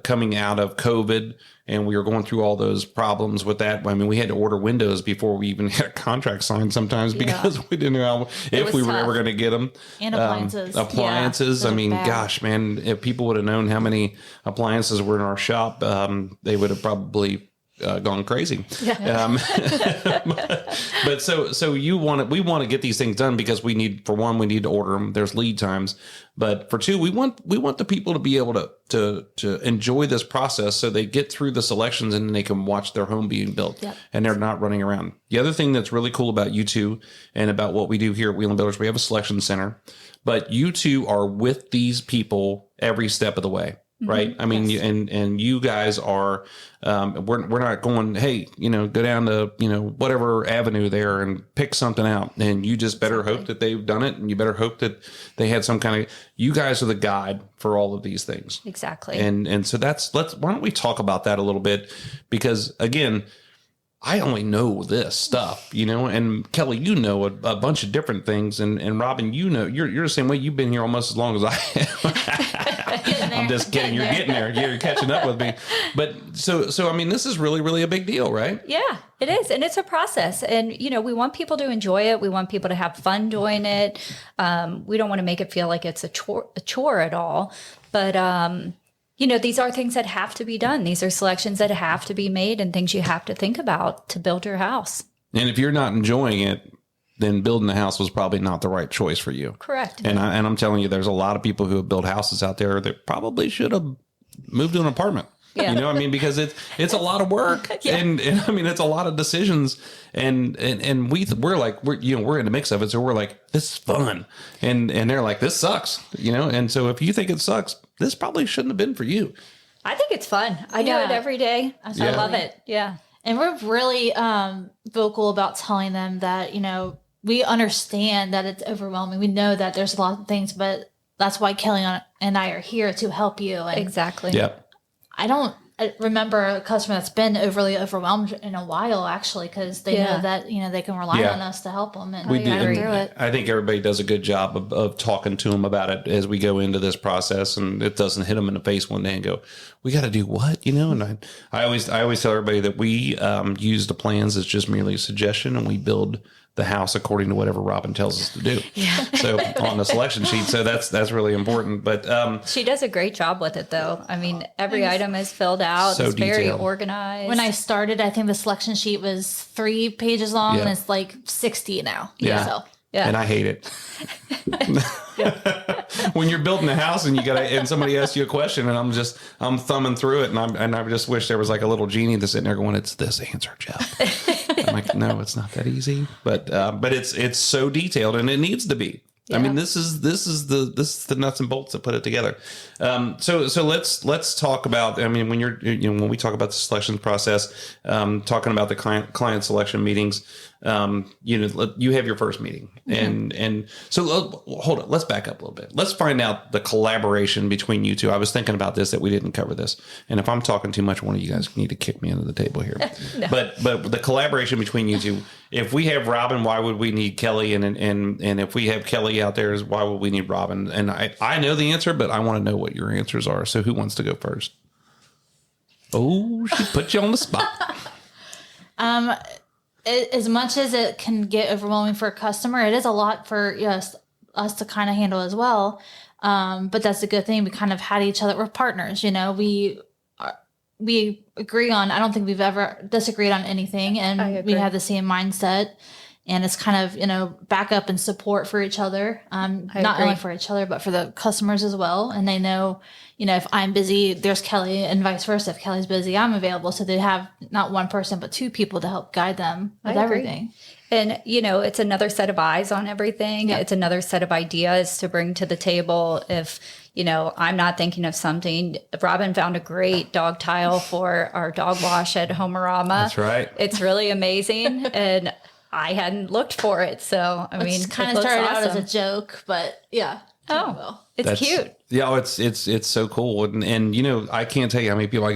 coming out of COVID and we were going through all those problems with that, I mean, we had to order windows before we even had a contract signed sometimes because we didn't know if we were ever going to get them. And appliances. I mean, gosh, man, if people would have known how many appliances were in our shop, they would have probably gone crazy. But so we want to get these things done because we need to order them. There's lead times, but for two, we want the people to be able to enjoy this process so they get through the selections and they can watch their home being built and they're not running around. The other thing that's really cool about you two and about what we do here at Wieland Builders, we have a selection center, but you two are with these people every step of the way. Right. I mean, and you guys are, we're not going, hey, go down to, whatever avenue there and pick something out. And you just better hope that they've done it. And you better hope that they had some kind of, you guys are the guide for all of these things. Exactly. And so why don't we talk about that a little bit? Because again, I only know this stuff, and Kelly, a bunch of different things. And Robyn, you're the same way. You've been here almost as long as I have. I'm just kidding. You're getting there. You're catching up with me. But so I mean, this is really, really a big deal, right? Yeah, it is. And it's a process. And, we want people to enjoy it. We want people to have fun doing it. We don't want to make it feel like it's a chore at all. But, these are things that have to be done. These are selections that have to be made and things you have to think about to build your house. And if you're not enjoying it, then building the house was probably not the right choice for you. Correct. And I'm telling you, there's a lot of people who have built houses out there that probably should have moved to an apartment. Yeah. Because it's a lot of work and I mean, it's a lot of decisions and we're in the mix of it. So we're like, this is fun. And they're like, this sucks, And so if you think it sucks, this probably shouldn't have been for you. I think it's fun. I do it every day. I love it. Yeah. And we're really vocal about telling them that, we understand that it's overwhelming. We know that there's a lot of things, but that's why Kelly and I are here to help you. And exactly. Yep. I remember a customer that's been overly overwhelmed in a while, actually, because they know that, they can rely on us to help them. And we do. I think everybody does a good job of talking to them about it as we go into this process, and it doesn't hit them in the face one day and go, we got to do what, And I always tell everybody that we use the plans as just merely a suggestion, and we build the house according to whatever Robyn tells us to do. Yeah. So on the selection sheet. So that's really important. But she does a great job with it, though. I mean, every item is filled out. So it's very detailed. organized. When I started, I think the selection sheet was 3 pages long, Yeah. and it's like 60 now. Yeah. So, yeah. and I hate it. When you're building a house and and somebody asks you a question and I'm thumbing through it and I just wish there was like a little genie that's sitting there going, it's this answer, Jeff. I'm like, no, it's not that easy, but it's so detailed and it needs to be. I mean, this is the nuts and bolts that put it together. So let's talk about. I mean, when we talk about the selection process, talking about the client selection meetings, you have your first meeting, and so hold on. Let's back up a little bit. Let's find out the collaboration between you two. I was thinking about this that we didn't cover this, and if I'm talking too much, one of you guys need to kick me under the table here. No. But the collaboration between you two. If we have Robyn, why would we need Kelly? And if we have Kelly out there, why would we need Robyn? And I know the answer, but I want to know what your answers are. So who wants to go first? Oh, she put you on the spot. As much as it can get overwhelming for a customer, it is a lot for us to kind of handle as well. But that's a good thing. We kind of had each other. We're partners, we agree on, I don't think we've ever disagreed on anything, and we have the same mindset, and it's kind of, backup and support for each other. Not only for each other, but for the customers as well. And they know, if I'm busy, there's Kelly, and vice versa. If Kelly's busy, I'm available. So they have not one person, but 2 people to help guide them with everything. And, it's another set of eyes on everything. Yeah. It's another set of ideas to bring to the table. If, I'm not thinking of something. Robyn found a great dog tile for our dog wash at Homearama. That's right. It's really amazing. And I hadn't looked for it. So, It's kind of started out as a joke, but yeah. Oh, it's cute. Yeah, it's so cool. And I can't tell you how many people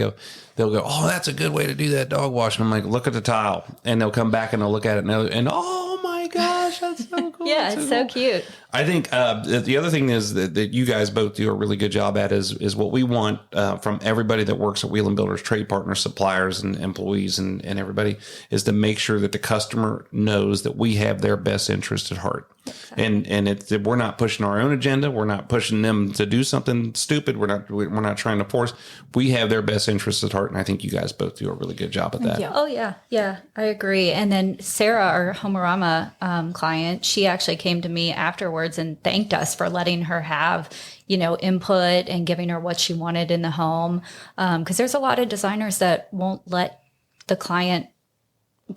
they'll go, oh, that's a good way to do that dog wash. And I'm like, look at the tile. And they'll come back and they'll look at it and oh my gosh, that's so cool. Yeah, it's so cute. I think the other thing is that you guys both do a really good job at is what we want from everybody that works at Wieland Builders, trade partners, suppliers, and employees, and everybody is to make sure that the customer knows that we have their best interest at heart. Exactly. And we're not pushing our own agenda. We're not pushing them to do something stupid. We're not trying to force. We have their best interests at heart, and I think you guys both do a really good job at that. Yeah. Oh yeah, I agree. And then Sarah, our Homearama client, she actually came to me afterwards and thanked us for letting her have, input and giving her what she wanted in the home. Because there's a lot of designers that won't let the client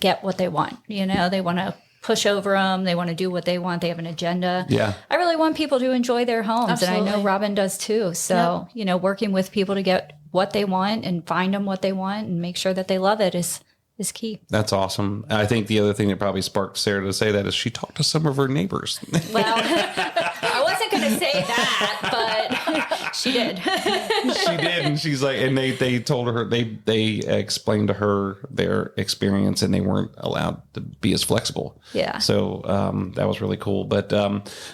get what they want. They want to push over them. They want to do what they want. They have an agenda. Yeah. I really want people to enjoy their homes. Absolutely. And I know Robyn does too. So, working with people to get what they want and find them what they want and make sure that they love it is key. That's awesome. I think the other thing that probably sparked Sarah to say that is she talked to some of her neighbors. Well, I wasn't going to say that, but she did. She did. And she's like, and they told her, they explained to her their experience and they weren't allowed to be as flexible. Yeah. So that was really cool. But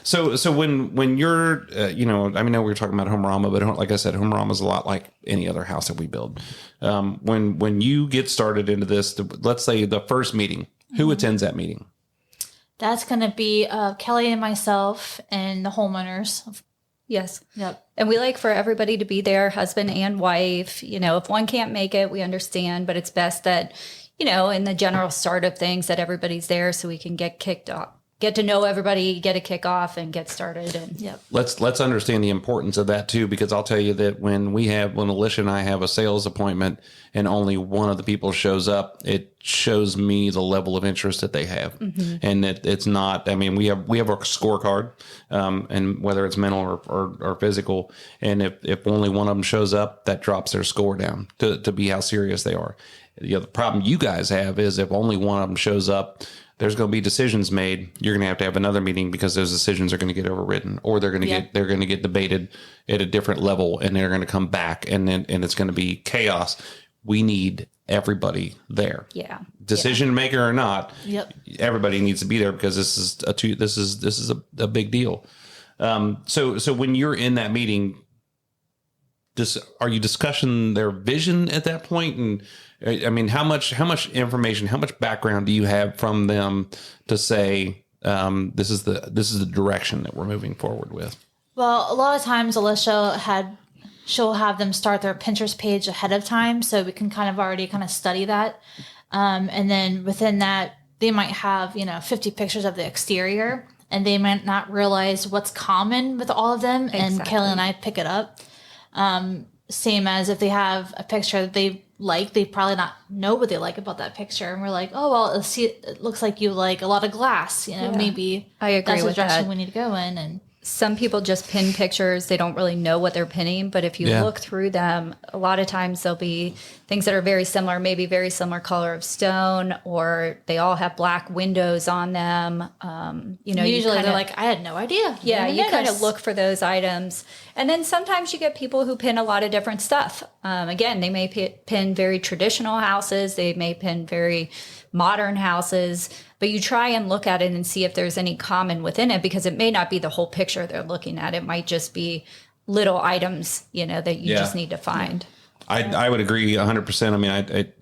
so when you're, I know we were talking about Homearama, but like I said, Homearama is a lot like any other house that we build. When you get started into this, let's say the first meeting, who attends that meeting? That's going to be Kelly and myself and the homeowners. Yes. Yep. And we like for everybody to be there, husband and wife. If one can't make it, we understand, but it's best that, in the general start of things that everybody's there so we can get kicked off. Get to know everybody, get a kickoff, and get started. And yep. Let's understand the importance of that too, because I'll tell you that when Alicia and I have a sales appointment and only one of the people shows up, it shows me the level of interest that they have, and it's not. I mean, we have a scorecard, and whether it's mental or physical, and if only one of them shows up, that drops their score down to be how serious they are. The other problem you guys have is if only one of them shows up, there's going to be decisions made. You're going to have another meeting because those decisions are going to get overridden, or they're going to get debated at a different level, and they're going to come back, and it's going to be chaos. We need everybody there. Yeah. Decision maker or not. Yep. Everybody needs to be there because this is a big deal. So when you're in that meeting, just are you discussing their vision at that point? And I mean, how much information, how much background do you have from them to say this is the direction that we're moving forward with? Well, a lot of times she'll have them start their Pinterest page ahead of time, so we can kind of already kind of study that. And then within that, they might have, 50 pictures of the exterior, and they might not realize what's common with all of them. Exactly. And Kelly and I pick it up. Same as if they have a picture that they like, they probably not know what they like about that picture. And we're like, oh, well, it looks like you like a lot of glass. Maybe I agree that's the with direction that. we need to go in. And Some people just pin pictures. They don't really know what they're pinning. But if you look through them, a lot of times there'll be things that are very similar, maybe very similar color of stone, or they all have black windows on them. usually they're like, I had no idea. Yeah, Never you kind of noticed. look for those items. And then sometimes you get people who pin a lot of different stuff. Again, they may pin very traditional houses. They may pin very modern houses. But you try and look at it and see if there's any common within it, because it may not be the whole picture they're looking at. It might just be little items, that you just need to find. I would agree 100%. I mean,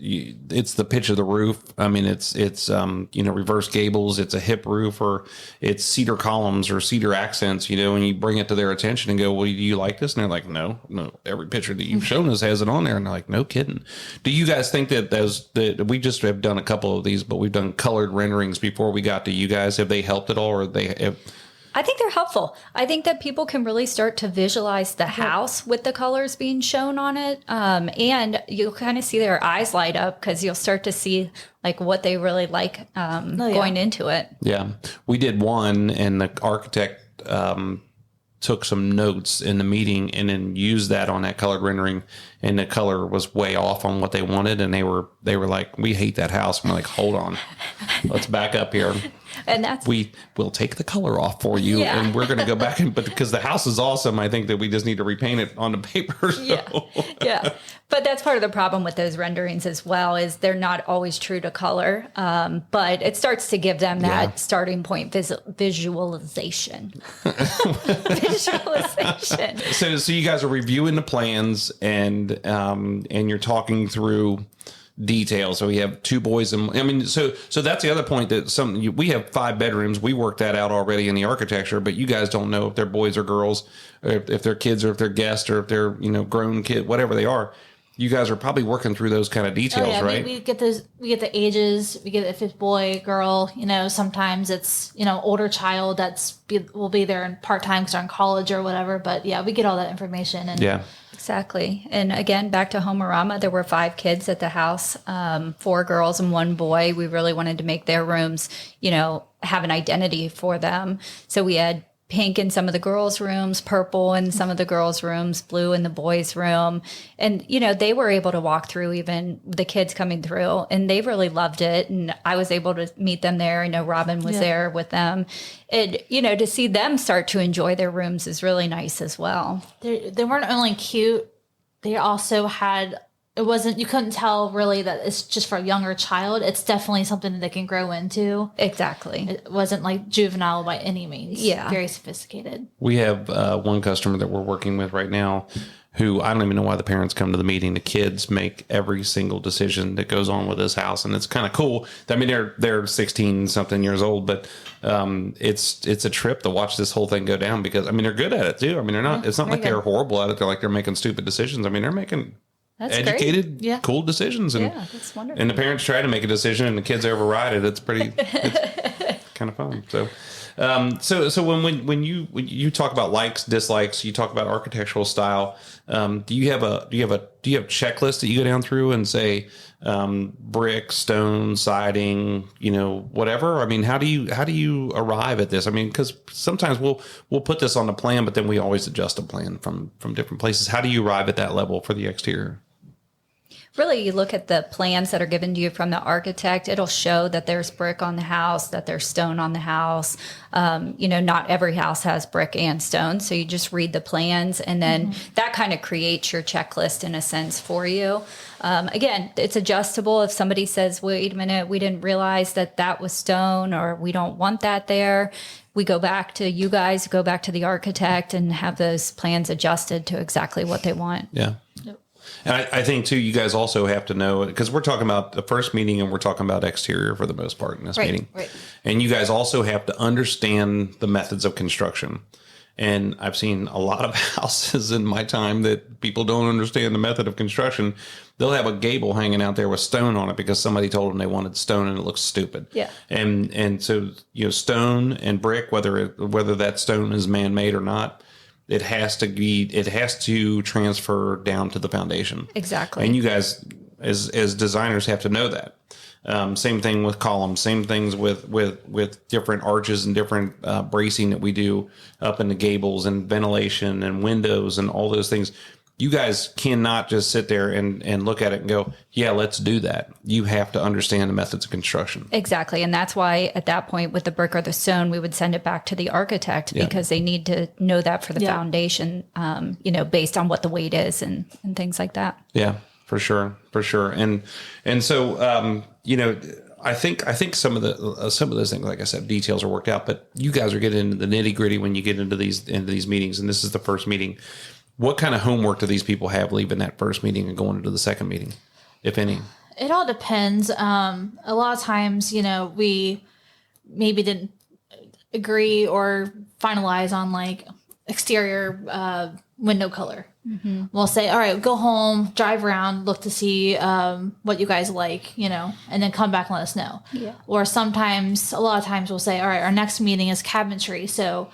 it's the pitch of the roof. I mean, it's reverse gables. It's a hip roof, or it's cedar columns or cedar accents, and you bring it to their attention and go, well, do you like this? And they're like, no, every picture that you've shown us has it on there. And they're like, no kidding. Do you guys think that we just have done a couple of these, but we've done colored renderings before we got to you guys? Have they helped at all, or I think they're helpful. I think that people can really start to visualize the house with the colors being shown on it. And you'll kind of see their eyes light up, because you'll start to see like what they really like going into it. Yeah. We did one, and the architect took some notes in the meeting and then used that on that colored rendering, and the color was way off on what they wanted. And they were like, we hate that house. And we're like, hold on, let's back up here. And we'll take the color off for you, and we're going to go back but because the house is awesome, I think that we just need to repaint it on the paper. So. Yeah. But that's part of the problem with those renderings as well, is they're not always true to color. But it starts to give them that starting point visualization. Visualization. So you guys are reviewing the plans, and you're talking through details. So we have two boys, and so that's the other point, that we have 5 bedrooms. We worked that out already in the architecture, but you guys don't know if they're boys or girls, or if they're kids, or if they're guests, or if they're grown kid, whatever they are. You guys are probably working through those kind of details, right? We get the ages. We get if it's boy, girl. Sometimes it's older child will be there in part time because they're in college or whatever. But yeah, we get all that information. And Exactly. And again, back to Homearama, there were 5 kids at the house, 4 girls and 1 boy. We really wanted to make their rooms, have an identity for them. So we had pink in some of the girls' rooms, purple in some of the girls' rooms, blue in the boys' room. And, they were able to walk through, even the kids coming through, and they really loved it. And I was able to meet them there. I know Robyn was there with them. And, to see them start to enjoy their rooms is really nice as well. They weren't only cute, they also had, you couldn't tell really that it's just for a younger child. It's definitely something that they can grow into. Exactly. It wasn't like juvenile by any means. Yeah. Very sophisticated. We have one customer that we're working with right now who I don't even know why the parents come to the meeting. The kids make every single decision that goes on with this house. And it's kind of cool. I mean, they're 16 something years old, but it's a trip to watch this whole thing go down, because they're good at it too. They're not, it's not like they're horrible at it. They're like, they're making stupid decisions. They're making That's educated, cool decisions. And, that's wonderful. and the parents try to make a decision and the kids override it. It's kind of fun. So when you talk about likes, dislikes, you talk about architectural style. Do you have checklists that you go down through and say, brick, stone, siding, whatever? How do you arrive at this? Because sometimes we'll put this on the plan, but then we always adjust a plan from different places. How do you arrive at that level for the exterior? really, you look at the plans that are given to you from the architect, it'll show that there's brick on the house, that there's stone on the house. Not every house has brick and stone. So you just read the plans, and then that kind of creates your checklist in a sense for you. Again, it's adjustable. If somebody says, wait a minute, we didn't realize that was stone, or we don't want that there, we go back to you guys, go back to the architect and have those plans adjusted to exactly what they want. Yeah. And I think, too, you guys also have to know, because we're talking about the first meeting and we're talking about exterior for the most part in this meeting. Right. And you guys also have to understand the methods of construction. And I've seen a lot of houses in my time that people don't understand the method of construction. They'll have a gable hanging out there with stone on it because somebody told them they wanted stone and it looks stupid. Yeah. And so, stone and brick, whether that stone is man-made or not, it has to transfer down to the foundation. Exactly. And you guys, as designers, have to know that. Same thing with columns. Same things with different arches and different bracing that we do up in the gables and ventilation and windows and all those things. You guys cannot just sit there and look at it and go, yeah, let's do that. You have to understand the methods of construction. Exactly. And that's why at that point with the brick or the stone, we would send it back to the architect because they need to know that for the foundation, based on what the weight is and things like that. Yeah, for sure. For sure. And so, I think some of those things, like I said, details are worked out, but you guys are getting into the nitty gritty when you get into these meetings. And this is the first meeting. What kind of homework do these people have leaving that first meeting and going into the second meeting, if any? It all depends. A lot of times, we maybe didn't agree or finalize on like exterior window color. Mm-hmm. We'll say, all right, go home, drive around, look to see what you guys like, and then come back and let us know. Yeah. Or sometimes, a lot of times we'll say, all right, our next meeting is cabinetry. So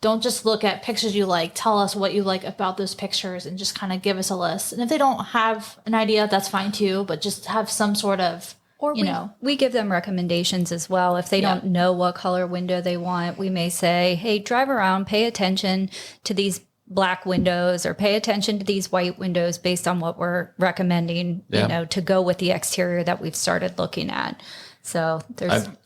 don't just look at pictures you like. Tell us what you like about those pictures and just kind of give us a list. And if they don't have an idea, that's fine too. But just have some sort of, we give them recommendations as well. If they don't know what color window they want, we may say, hey, drive around, pay attention to these black windows or pay attention to these white windows based on what we're recommending, to go with the exterior that we've started looking at. So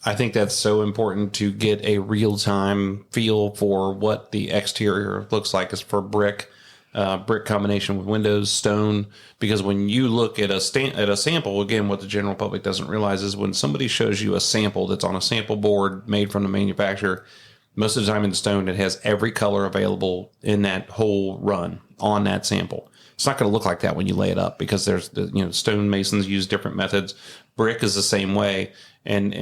I think that's so important to get a real time feel for what the exterior looks like is for brick combination with windows, stone, because when you look at a sample, again, what the general public doesn't realize is when somebody shows you a sample that's on a sample board made from the manufacturer, most of the time in stone, it has every color available in that whole run on that sample. It's not going to look like that when you lay it up because there's stone masons use different methods. Brick is the same way, and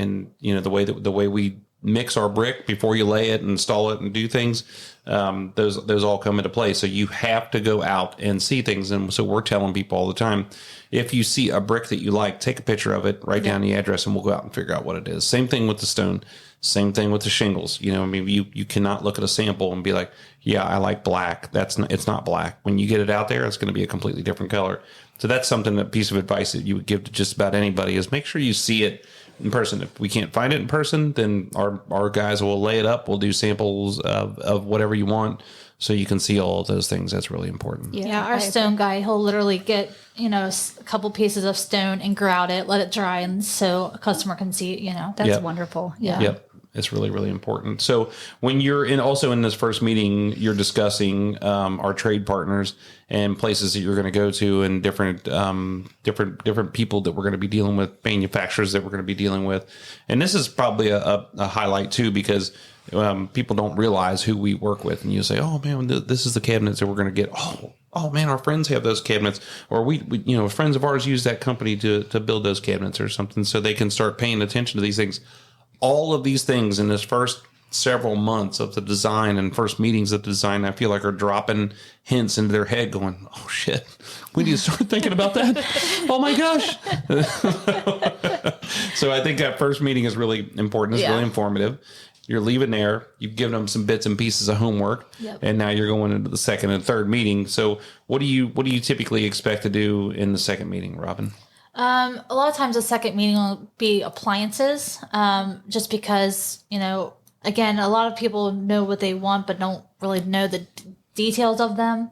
the way we mix our brick before you lay it and install it and do things, those all come into play. So you have to go out and see things, and so we're telling people all the time, if you see a brick that you like, take a picture of it, write down the address, and we'll go out and figure out what it is. Same thing with the stone. Same thing with the shingles. You cannot look at a sample and be like, yeah, I like black. It's not black. When you get it out there, it's going to be a completely different color. So that's a piece of advice that you would give to just about anybody is make sure you see it in person. If we can't find it in person, then our guys will lay it up. We'll do samples of whatever you want so you can see all of those things. That's really important. Yeah, our stone guy, he'll literally get, a couple pieces of stone and grout it, let it dry, and so a customer can see it, That's wonderful. Yeah. Yep. It's really, really important. So when you're in this first meeting, you're discussing our trade partners and places that you're going to go to and different people that we're going to be dealing with, manufacturers that we're going to be dealing with. And this is probably a highlight too, because people don't realize who we work with. And you say, oh man, this is the cabinets that we're going to get. Oh man, our friends have those cabinets, or we friends of ours use that company to build those cabinets or something. So they can start paying attention to these things. All of these things in this first several months of the design and first meetings of the design, I feel like are dropping hints into their head going, oh shit, we need to start thinking about that. Oh my gosh. So I think that first meeting is really important. It's really informative. You're leaving there. You've given them some bits and pieces of homework, and now you're going into the second and third meeting. So what do you typically expect to do in the second meeting, Robyn? A lot of times the second meeting will be appliances, just because, again, a lot of people know what they want, but don't really know the details of them.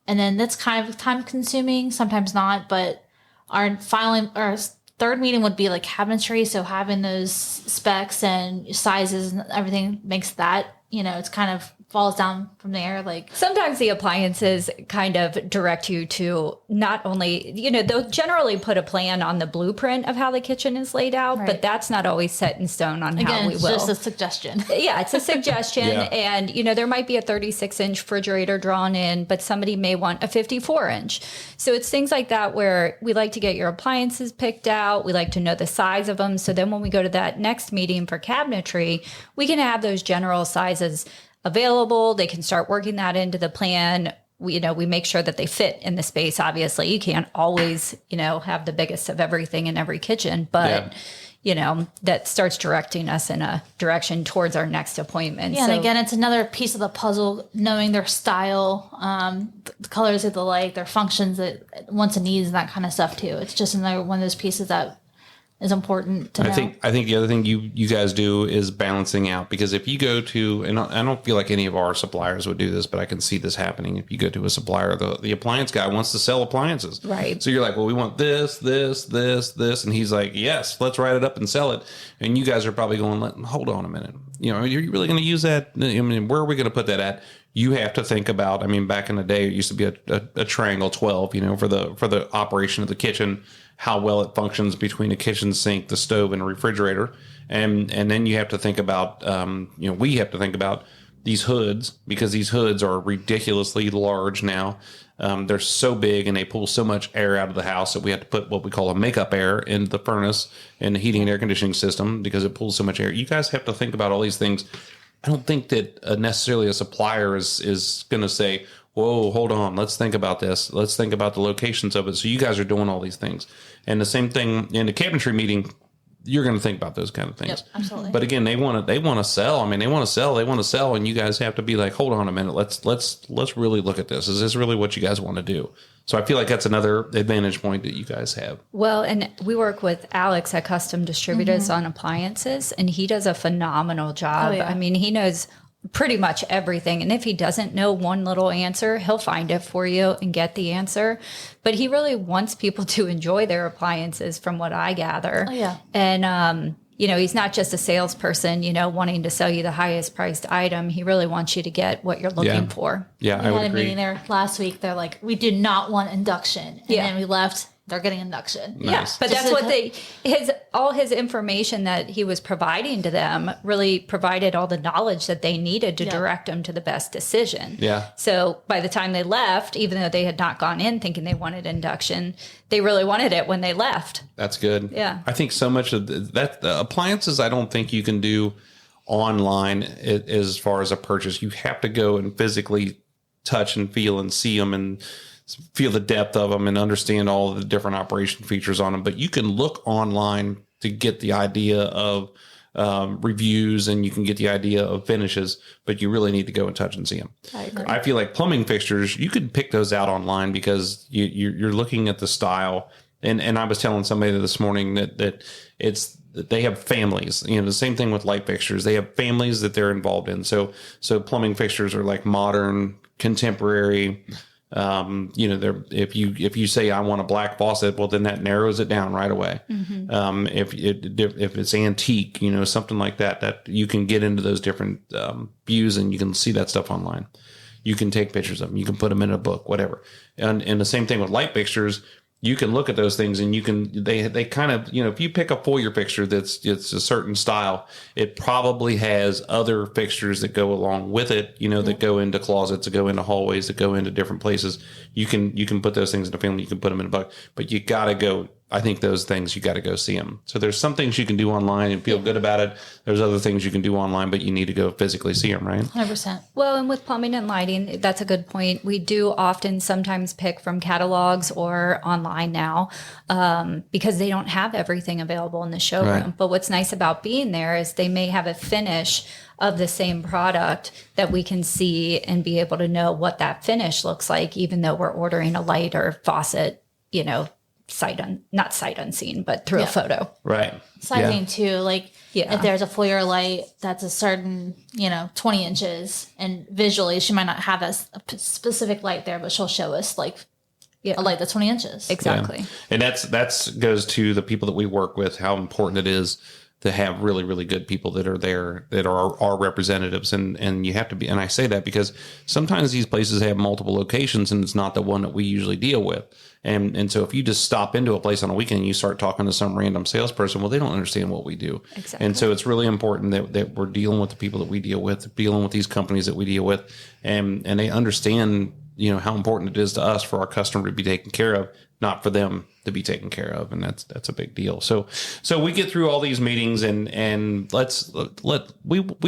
And then that's kind of time consuming, sometimes not, but our third meeting would be like cabinetry. So having those specs and sizes and everything makes that, it's kind of falls down from there. Like sometimes the appliances kind of direct you to not only, they'll generally put a plan on the blueprint of how the kitchen is laid out, but that's not always set in stone on how we will. It's just a suggestion. Yeah, it's a suggestion. And, there might be a 36-inch refrigerator drawn in, but somebody may want a 54-inch. So it's things like that where we like to get your appliances picked out. We like to know the size of them. So then when we go to that next meeting for cabinetry, we can have those general sizes available. They can start working that into the plan. We make sure that they fit in the space. Obviously, you can't always, have the biggest of everything in every kitchen, but that starts directing us in a direction towards our next appointment. Yeah, and again, it's another piece of the puzzle, knowing their style, the colors that they like, their functions, that wants and needs, and that kind of stuff too. It's just another one of those pieces that is important to know. I think the other thing you guys do is balancing out, because if you go to, and I don't feel like any of our suppliers would do this, but I can see this happening. If you go to a supplier, the appliance guy wants to sell appliances. Right. So you're like, well, we want this. And he's like, yes, let's write it up and sell it. And you guys are probably going, hold on a minute. Are you really going to use that? I mean, where are we going to put that at? You have to think about, back in the day, it used to be a triangle 12, for the operation of the kitchen, how well it functions between a kitchen sink, the stove, and a refrigerator. And then you have to think about, we have to think about these hoods, because these hoods are ridiculously large now. They're so big and they pull so much air out of the house that we have to put what we call a makeup air into the furnace and the heating and air conditioning system, because it pulls so much air. You guys have to think about all these things. I don't think that necessarily a supplier is going to say, whoa, hold on, let's think about this. Let's think about the locations of it. So you guys are doing all these things. And the same thing in the cabinetry meeting, you're going to think about those kind of things. Yep, absolutely. But again, they want to sell. They want to sell. And you guys have to be like, hold on a minute. Let's really look at this. Is this really what you guys want to do? So I feel like that's another advantage point that you guys have. Well, and we work with Alex at Custom Distributors on appliances, and he does a phenomenal job. Oh, yeah. He knows pretty much everything. And if he doesn't know one little answer, he'll find it for you and get the answer. But he really wants people to enjoy their appliances, from what I gather. Oh, yeah. And, he's not just a salesperson, wanting to sell you the highest priced item. He really wants you to get what you're looking for. Yeah, I would agree. We had a meeting there last week. They're like, we do not want induction. And then we left. They're getting induction. Nice. Yeah, but that's what all his information that he was providing to them really provided all the knowledge that they needed to direct them to the best decision. Yeah. So by the time they left, even though they had not gone in thinking they wanted induction, they really wanted it when they left. That's good. Yeah. I think so much of that, the appliances, I don't think you can do online as far as a purchase. You have to go and physically touch and feel and see them and feel the depth of them and understand all the different operation features on them. But you can look online to get the idea of reviews, and you can get the idea of finishes, but you really need to go and touch and see them. I agree. I feel like plumbing fixtures, you could pick those out online, because you're looking at the style. And I was telling somebody this morning that they have families. The same thing with light fixtures. They have families that they're involved in. So plumbing fixtures are like modern, contemporary. If you say I want a black faucet, well, then that narrows it down right away. If it's antique, something like that you can get into those different views, and you can see that stuff online. You can take pictures of them. You can put them in a book, whatever. And the same thing with light fixtures. You can look at those things, and they kind of, if you pick a foyer fixture it's a certain style, it probably has other fixtures that go along with it, that go into closets, that go into hallways, that go into different places. You can put those things in a family, you can put them in a bucket, but you got to go. I think those things, you got to go see them. So there's some things you can do online and feel good about it. There's other things you can do online, but you need to go physically see them, right? 100%. Well, and with plumbing and lighting, that's a good point. We do often sometimes pick from catalogs or online now, because they don't have everything available in the showroom. Right. But what's nice about being there is they may have a finish of the same product that we can see and be able to know what that finish looks like, even though we're ordering a light or faucet, not sight unseen, but through a photo. Right. Sizing too, like Yeah. if there's a foyer light that's a certain 20 inches, and visually she might not have a specific light there, but she'll show us like a light that's 20 inches. Exactly. Yeah. And that's goes to the people that we work with, how important it is to have really, really good people that are there, that are our representatives. And you have to be, and I say that because sometimes these places have multiple locations and it's not the one that we usually deal with. And so if you just stop into a place on a weekend and you start talking to some random salesperson, well, they don't understand what we do. Exactly. And so it's really important that we're dealing with the people that we deal with, dealing with these companies that we deal with, and they understand, how important it is to us for our customer to be taken care of, not for them to be taken care of. And that's a big deal. So we get through all these meetings and we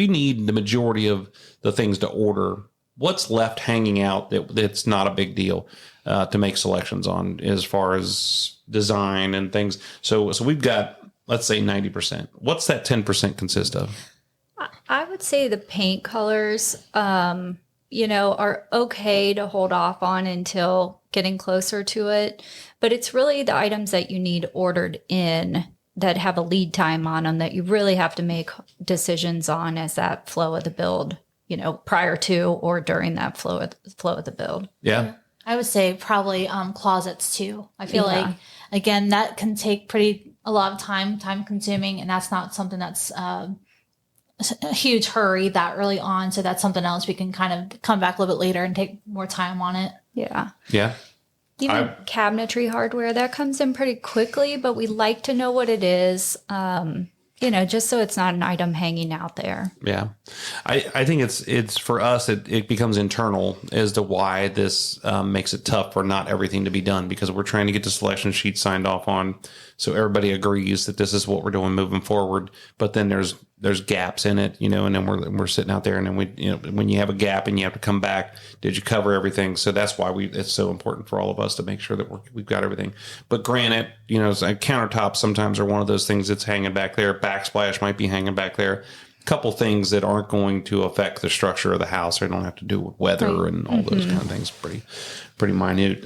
need the majority of the things to order. What's left hanging out that's not a big deal to make selections on as far as design and things. So we've got, let's say 90%. What's that 10% consist of? I would say the paint colors, are okay to hold off on until getting closer to it. But it's really the items that you need ordered in that have a lead time on them that you really have to make decisions on as that flow of the build, prior to or during that flow of the build. Yeah. I would say probably closets too. I feel like, again, that can take a lot of time consuming, and that's not something that's a huge hurry that early on. So that's something else we can kind of come back a little bit later and take more time on it. Yeah. Yeah. Even cabinetry hardware, that comes in pretty quickly, but we like to know what it is, just so it's not an item hanging out there. Yeah. I think it's for us, it becomes internal as to why this makes it tough for not everything to be done, because we're trying to get the selection sheet signed off on so everybody agrees that this is what we're doing moving forward. But then there's gaps in it, and then we're sitting out there, and then when you have a gap and you have to come back, did you cover everything? So that's why it's so important for all of us to make sure that we've got everything. But granted, countertops sometimes are one of those things that's hanging back there. Backsplash might be hanging back there. A couple things that aren't going to affect the structure of the house, or don't have to do with weather and all those kind of things. Pretty minute,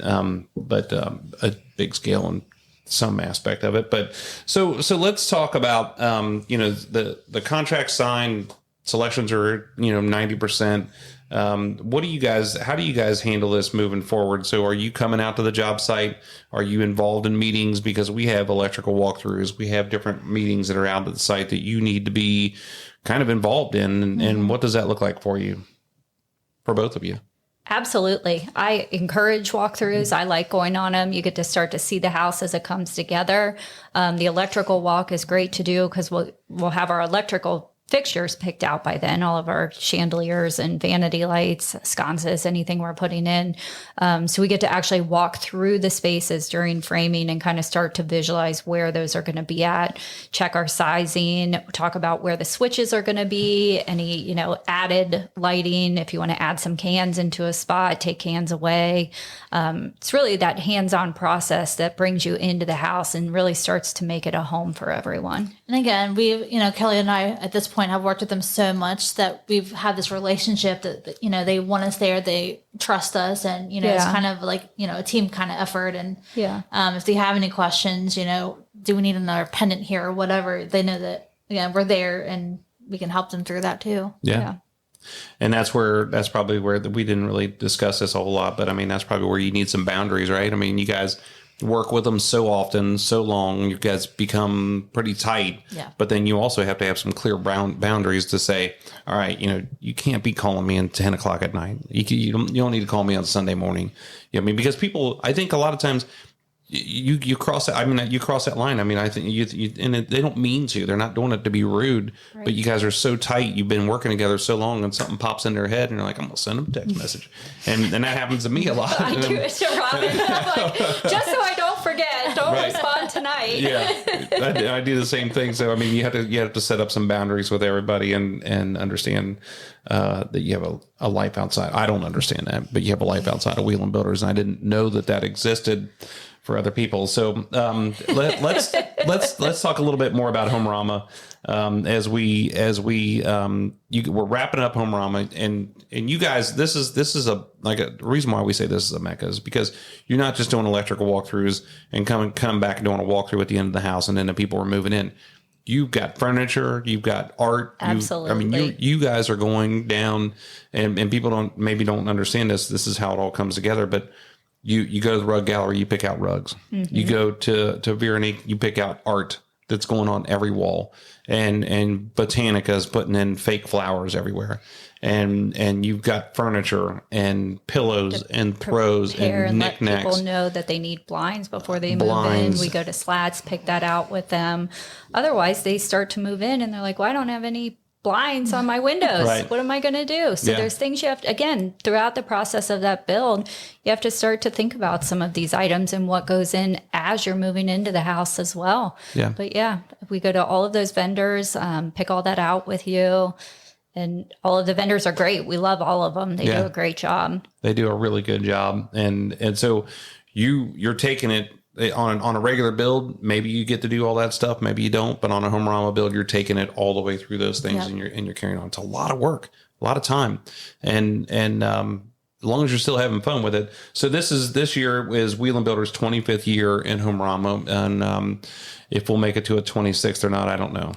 but a big scale and some aspect of it. But so let's talk about the contract signed, selections are 90%. How do you guys handle this moving forward? So are you coming out to the job site? Are you involved in meetings? Because we have electrical walkthroughs, we have different meetings that are out at the site that you need to be kind of involved in. And what does that look like for you, for both of you? Absolutely. I encourage walkthroughs. I like going on them. You get to start to see the house as it comes together. The electrical walk is great to do because we'll have our electrical fixtures picked out by then, all of our chandeliers and vanity lights, sconces, anything we're putting in. So we get to actually walk through the spaces during framing and kind of start to visualize where those are going to be at, check our sizing, talk about where the switches are going to be, any, added lighting. If you want to add some cans into a spot, take cans away. It's really that hands-on process that brings you into the house and really starts to make it a home for everyone. And again, Kelly and I at this point have worked with them so much that we've had this relationship that they want us there, they trust us, and it's kind of like a team kind of effort. And if they have any questions, do we need another pendant here or whatever, they know that we're there and we can help them through that too. Yeah. And that's probably where we didn't really discuss this a whole lot, but I mean, that's probably where you need some boundaries, right? I mean, you guys work with them so often, so long, you guys become pretty tight. Yeah. But then you also have to have some clear boundaries to say, all right, you can't be calling me at 10 o'clock at night. You don't need to call me on Sunday morning. Because people, I think a lot of times you cross that. I mean, you cross that line. I mean, I think they don't mean to. They're not doing it to be rude. Right. But you guys are so tight. You've been working together so long, and something pops in their head, and you're like, I'm gonna send them a text message, and that happens to me a lot. I do it to Robyn. I'm like, just so I don't forget, don't respond tonight. Yeah, I do the same thing. So I mean, you have to set up some boundaries with everybody and understand that you have a life outside. I don't understand that, but you have a life outside of Wieland Builders, and I didn't know that existed for other people. So let's talk a little bit more about Homearama as we we're wrapping up Homearama, and you guys, this is a reason why we say this is a mecca is because you're not just doing electrical walkthroughs and come back and doing a walkthrough at the end of the house and then the people are moving in. You've got furniture, you've got art. Absolutely. You guys are going down, and people don't understand this. This is how it all comes together. But you go to the rug gallery, you pick out rugs. Mm-hmm. You go to Veronique, you pick out art that's going on every wall, and Botanica is putting in fake flowers everywhere. And you've got furniture and pillows and throws and knickknacks. Let people know that they need blinds before they move in. We go to slats, pick that out with them. Otherwise, they start to move in and they're like, well, I don't have any blinds on my windows. Right. What am I going to do? So there's things you have to, again, throughout the process of that build, you have to start to think about some of these items and what goes in as you're moving into the house as well. Yeah. But we go to all of those vendors, pick all that out with you. And all of the vendors are great. We love all of them. They do a great job. They do a really good job. And so you're taking it on a regular build. Maybe you get to do all that stuff. Maybe you don't. But on a Homearama build, you're taking it all the way through those things and you're carrying on. It's a lot of work, a lot of time. And as long as you're still having fun with it. So this year is Wieland Builders' 25th year in Homearama. And if we'll make it to a 26th or not, I don't know.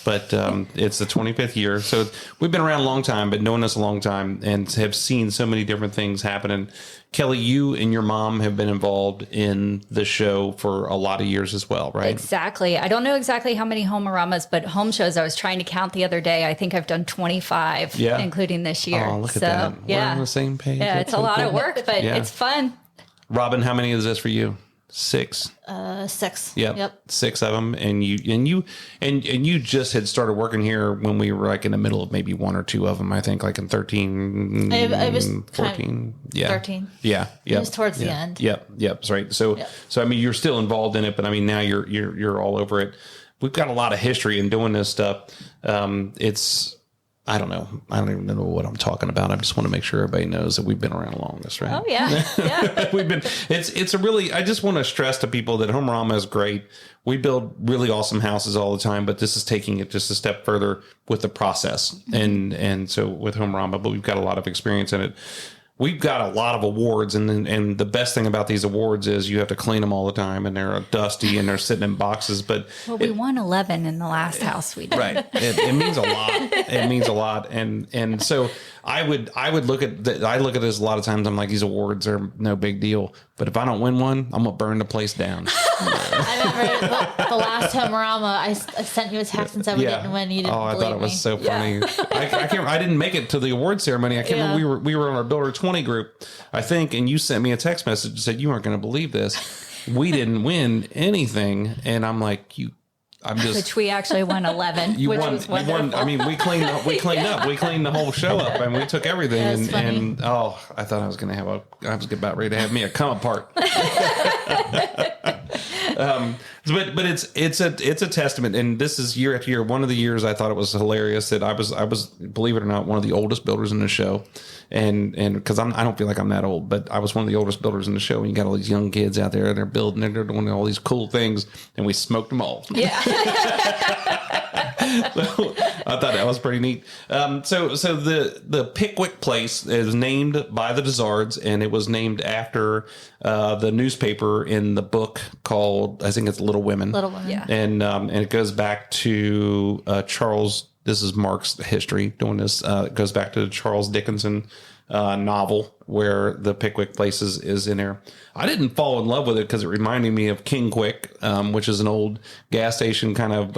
But it's the 25th year. So we've been around a long time, but known us a long time and have seen so many different things happen. And Kelly, you and your mom have been involved in the show for a lot of years as well, right? Exactly. I don't know exactly how many Homearamas, but home shows, I was trying to count the other day. I think I've done 25, including this year. Oh, look at that. Yeah. We're on the same page. Yeah, it's a lot of work, but it's fun. Robyn, how many is this for you? 6. 6. Yep. 6 of them. And you just had started working here when we were like in the middle of maybe 1 or 2 of them, I think, like in 13, I was 14. Yeah. 13. Yeah. It was towards the end. Yep. That's right. So I mean, you're still involved in it, but I mean, now you're all over it. We've got a lot of history in doing this stuff. I don't know. I don't even know what I'm talking about. I just want to make sure everybody knows that we've been around the longest, right? Oh yeah. Yeah. It's a really, I just want to stress to people that Homearama is great. We build really awesome houses all the time, but this is taking it just a step further with the process. And so with Homearama, but we've got a lot of experience in it. We've got a lot of awards, and the best thing about these awards is you have to clean them all the time, and they're dusty and they're sitting in boxes. But we won 11 in the last house we did. Right, it means a lot. It means a lot, and so I would look at I look at this a lot of times. I'm like, these awards are no big deal, but if I don't win one, I'm gonna burn the place down. I remember the last Homearama, I sent you a text and said we didn't win. You didn't believe me. I thought it was so funny. I didn't make it to the award ceremony. I can't remember. We were on our Builder 20 group, I think, and you sent me a text message that said you aren't going to believe this. We didn't win anything, and I'm like, which we actually won 11. Was wonderful. You won. I mean, we cleaned up. We cleaned the whole show up, and we took everything. And I thought I was going to have I was about ready to have me a come apart. But it's a testament, and this is year after year. One of the years I thought it was hilarious that I was believe it or not, one of the oldest builders in the show, and because I don't feel like I'm that old, but I was one of the oldest builders in the show. And you got all these young kids out there, and they're building, and they're doing all these cool things, and we smoked them all. Yeah. So I thought that was pretty neat. So the Pickwick place is named by the Dizards, and it was named after the newspaper in the book called, I think it's Little Women. Little Women. Yeah. And it goes back to Charles. This is Mark's history doing this. It goes back to the Charles Dickinson novel where the Pickwick place is in there. I didn't fall in love with it because it reminded me of King Quick, which is an old gas station kind of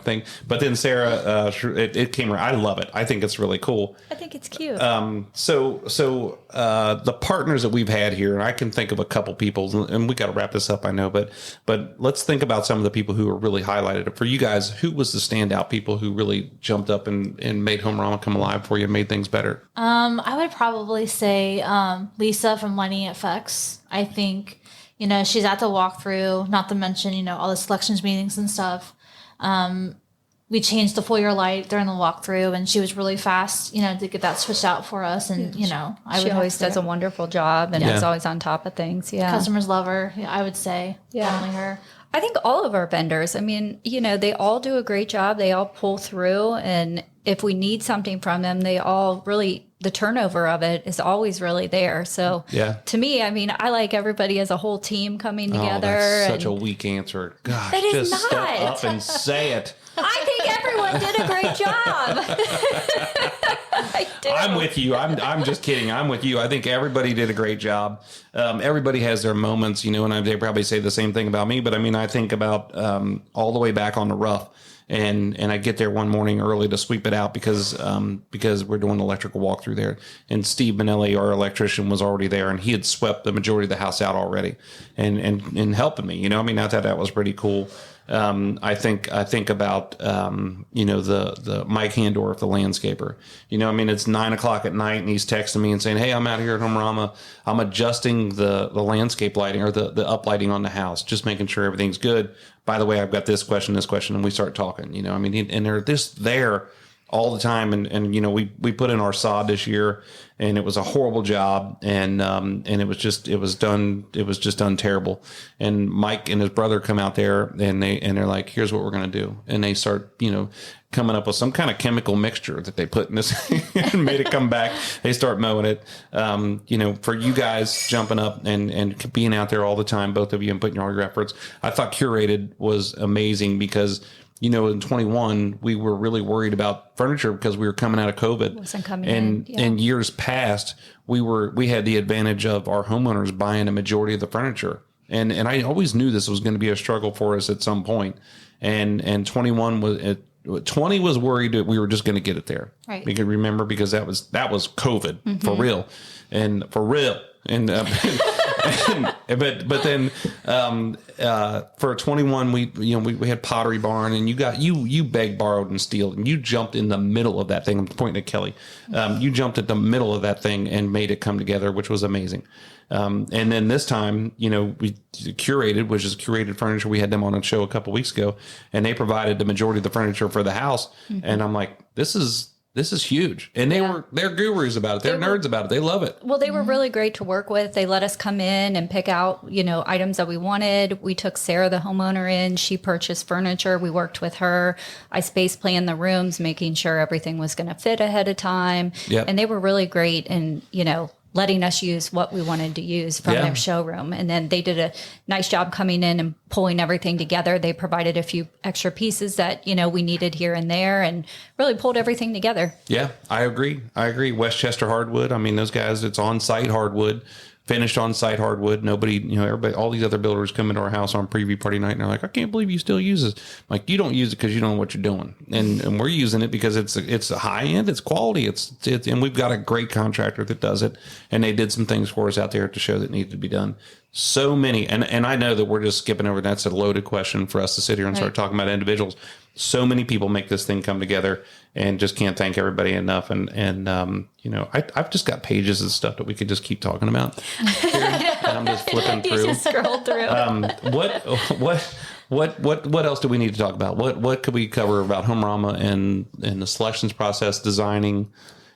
thing. But then Sarah, it came around. I love it. I think it's really cool. I think it's cute. So the partners that we've had here, and I can think of a couple people, and we got to wrap this up, I know, but let's think about some of the people who are really highlighted. For you guys, who was the standout people who really jumped up and made Homearama come alive for you and made things better? I would probably say Lisa from Lighting Effects. I think, she's at the walkthrough, not to mention, all the selections meetings and stuff. we changed the foyer light during the walkthrough, and she was really fast, to get that switched out for us. And, she always does a wonderful job and is always on top of things. Yeah. Customers love her. Yeah, I would say. Yeah. Only her. I think all of our vendors, I mean, they all do a great job. They all pull through. And if we need something from them, they all really, the turnover of it is always really there. So to me, I mean, I like everybody as a whole team coming together. That's such a weak answer. Gosh, it is just not. Step up and say it. I think everyone did a great job. I do. I'm with you. I'm just kidding. I'm with you. I think everybody did a great job. Everybody has their moments, and they probably say the same thing about me. But I mean, I think about all the way back on the rough, and I get there one morning early to sweep it out because we're doing an electrical walkthrough there, and Steve Manelli, our electrician, was already there, and he had swept the majority of the house out already, and helping me. I mean, I thought that was pretty cool. I think about, the Mike Handorf, the landscaper, I mean, it's 9:00 at night and he's texting me and saying, hey, I'm out here at Homearama. I'm adjusting the landscape lighting or the uplighting on the house, just making sure everything's good. By the way, I've got this question, and we start talking, I mean, and they're just there all the time. And we put in our sod this year, and it was a horrible job. And it was just done terrible. And Mike and his brother come out there, and they're like, here's what we're going to do. And they start, coming up with some kind of chemical mixture that they put in this and made it come back. They start mowing it. For you guys jumping up and being out there all the time, both of you, and putting all your efforts, I thought Curated was amazing because, in 21, we were really worried about furniture because we were coming out of COVID. Wasn't coming in. Yeah. And years past, we had the advantage of our homeowners buying a majority of the furniture. And I always knew this was going to be a struggle for us at some point. And 20 was worried that we were just going to get it there. Right. We can remember because that was COVID for real. And but then for 21 we had Pottery Barn, and you begged, borrowed, and stealed, and you jumped in the middle of that thing. I'm pointing at Kelly. You jumped at the middle of that thing and made it come together, which was amazing. And then this time, we Curated, which is Curated Furniture. We had them on a show a couple weeks ago, and they provided the majority of the furniture for the house. And I'm like, this is huge. And they're gurus about it. They're nerds about it. They love it. Well, they were really great to work with. They let us come in and pick out, items that we wanted. We took Sarah, the homeowner, in. She purchased furniture. We worked with her. I space planned the rooms, making sure everything was going to fit ahead of time. Yep. And they were really great in, letting us use what we wanted to use from their showroom. And then they did a nice job coming in and pulling everything together. They provided a few extra pieces that, we needed here and there, and really pulled everything together. Yeah, I agree. Westchester hardwood. I mean, those guys, it's on-site hardwood, finished on-site hardwood. Nobody, everybody, all these other builders come into our house on preview party night, and they're like, I can't believe you still use this. I'm like, you don't use it because you don't know what you're doing. And we're using it because it's a high end, it's quality, it's and we've got a great contractor that does it. And they did some things for us out there to show that needed to be done. So many, and I know that we're just skipping over. That's a loaded question for us to sit here and start talking about individuals. So many people make this thing come together, and just can't thank everybody enough. And I've just got pages of stuff that we could just keep talking about. And I'm just flipping through. You just scroll through. What else do we need to talk about? What could we cover about Homearama and the selections process, designing,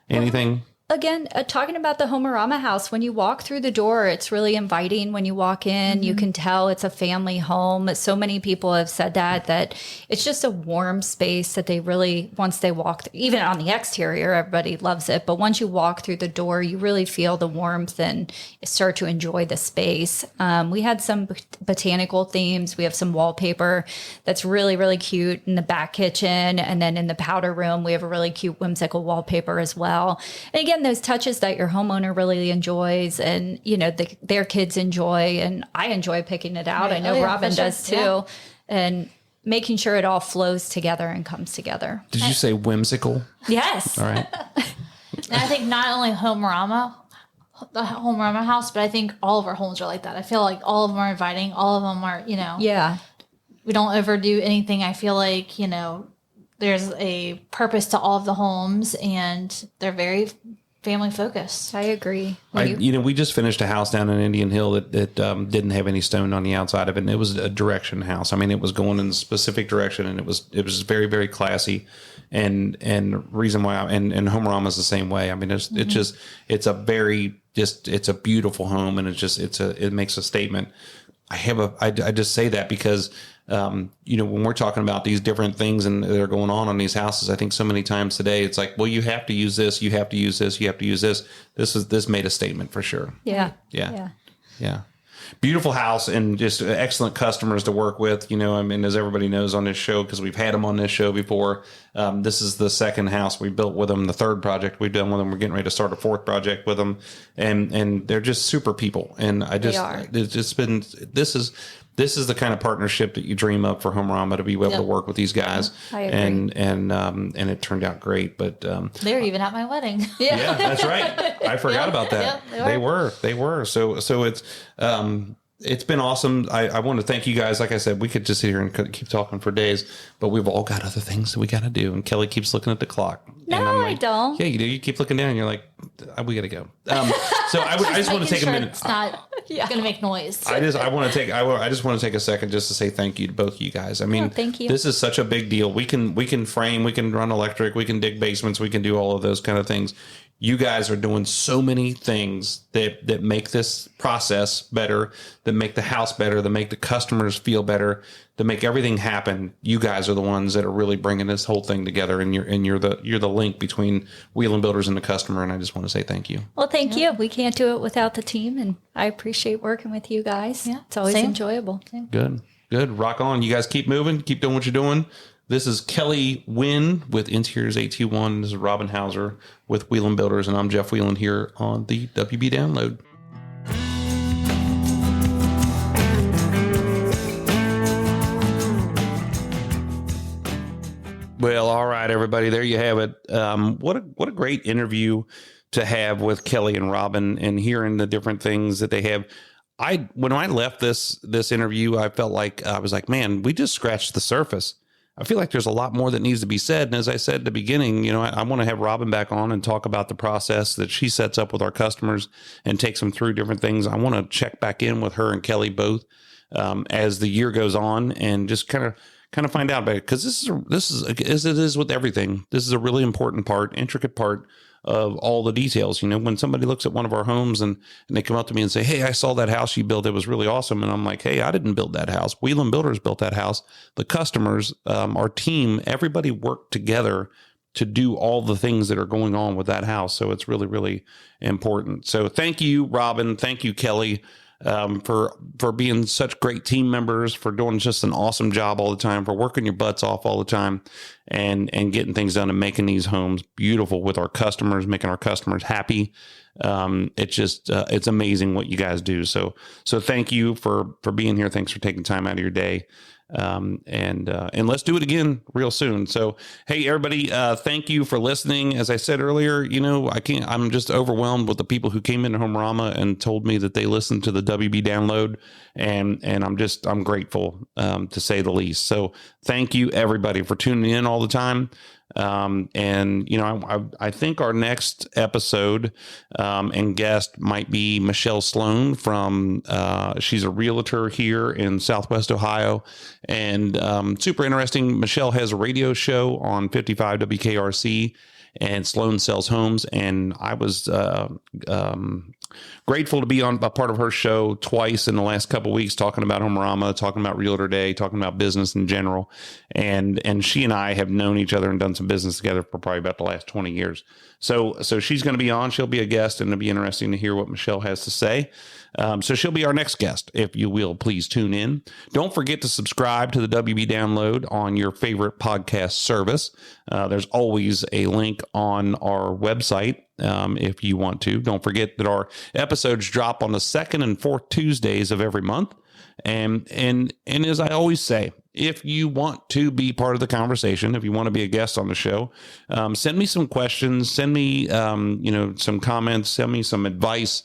anything? Again, talking about the Homearama house, when you walk through the door, it's really inviting. When you walk in, you can tell it's a family home. So many people have said that it's just a warm space that they really, once they walk, even on the exterior, everybody loves it. But once you walk through the door, you really feel the warmth and start to enjoy the space. We had some botanical themes. We have some wallpaper that's really, really cute in the back kitchen. And then in the powder room, we have a really cute whimsical wallpaper as well. And again, those touches that your homeowner really enjoys, and their kids enjoy, and I enjoy picking it out. Right. I know Robyn does too. Yeah. And making sure it all flows together and comes together. Did you say whimsical? Yes. All right. And I think not only the Homearama house, but I think all of our homes are like that. I feel like all of them are inviting. All of them are, Yeah. We don't overdo anything. I feel like, there's a purpose to all of the homes, and they're very family focused. I agree. We just finished a house down in Indian Hill that didn't have any stone on the outside of it, and it was a direction house. I mean, it was going in a specific direction, and it was very, very classy. And reason why, and Homearama is the same way. I mean, it's a beautiful home, and it makes a statement. I just say that because, when we're talking about these different things and that are going on these houses, I think so many times today, it's like, well, you have to use this, you have to use this, you have to use this. This made a statement for sure. Yeah. Beautiful house and just excellent customers to work with. I mean, as everybody knows on this show, because we've had them on this show before, this is the second house we built with them, the third project we've done with them. We're getting ready to start a fourth project with them, and they're just super people. And it's just been, this is the kind of partnership that you dream of for Homearama, to be able to work with these guys. I agree. And it turned out great. But they're even at my wedding. Yeah, that's right. I forgot about that. Yep, they were. So it's been awesome. I want to thank you guys. Like I said, we could just sit here and keep talking for days, but we've all got other things that we got to do. And Kelly keeps looking at the clock. No, and I'm like, I don't. Yeah, you do. You keep looking down and you're like, we got to go. So I just want to take a minute. It's not going to make noise. I just want to take a second just to say thank you to both of you guys. I mean, thank you. This is such a big deal. We can frame, we can run electric, we can dig basements, we can do all of those kind of things. You guys are doing so many things that make this process better, that make the house better, that make the customers feel better, that make everything happen. You guys are the ones that are really bringing this whole thing together, and you're the link between Wieland Builders and the customer. And I just want to say thank you. Well, thank you. We can't do it without the team, and I appreciate working with you guys. Yeah, it's always enjoyable. Same. Good. Rock on. You guys keep moving. Keep doing what you're doing. This is Kelly Wynn with Interiors 821. This is Robyn Hauser with Wieland Builders, and I'm Jeff Wieland here on the WB Download. Well, all right, everybody, there you have it. What a great interview to have with Kelly and Robyn, and hearing the different things that they have. When I left this interview, I felt like I was like, man, we just scratched the surface. I feel like there's a lot more that needs to be said. And as I said at the beginning, I want to have Robyn back on and talk about the process that she sets up with our customers and takes them through different things. I want to check back in with her and Kelly both as the year goes on, and just kind of find out about it. Because this is as it is with everything. This is a really important part, intricate part of all the details. When somebody looks at one of our homes and they come up to me and say, hey, I saw that house you built, it was really awesome. And I'm like, hey, I didn't build that house. Wieland Builders built that house. The customers, our team, everybody worked together to do all the things that are going on with that house. So it's really, really important. So thank you, Robyn. Thank you, Kelly, for being such great team members, for doing just an awesome job all the time, for working your butts off all the time, and getting things done and making these homes beautiful with our customers, making our customers happy. It's amazing what you guys do. So thank you for being here. Thanks for taking time out of your day. And let's do it again real soon. So, hey, everybody, thank you for listening. As I said earlier, I'm just overwhelmed with the people who came into Homearama and told me that they listened to the WB Download, and I'm grateful, to say the least. So thank you, everybody, for tuning in all the time. I think our next episode, and guest might be Michelle Sloan from, she's a realtor here in Southwest Ohio, and, super interesting. Michelle has a radio show on 55 WKRC, and Sloan sells homes. And I was, grateful to be on a part of her show twice in the last couple of weeks, talking about Homearama, talking about Realtor Day, talking about business in general. And she and I have known each other and done some business together for probably about the last 20 years. So she's going to be on. She'll be a guest, and it'll be interesting to hear what Michelle has to say. So she'll be our next guest. If you will, please tune in. Don't forget to subscribe to the WB Download on your favorite podcast service. There's always a link on our website, if you want to. Don't forget that our episodes drop on the second and fourth Tuesdays of every month. And as I always say, if you want to be part of the conversation, if you want to be a guest on the show, send me some questions, send me, some comments, send me some advice.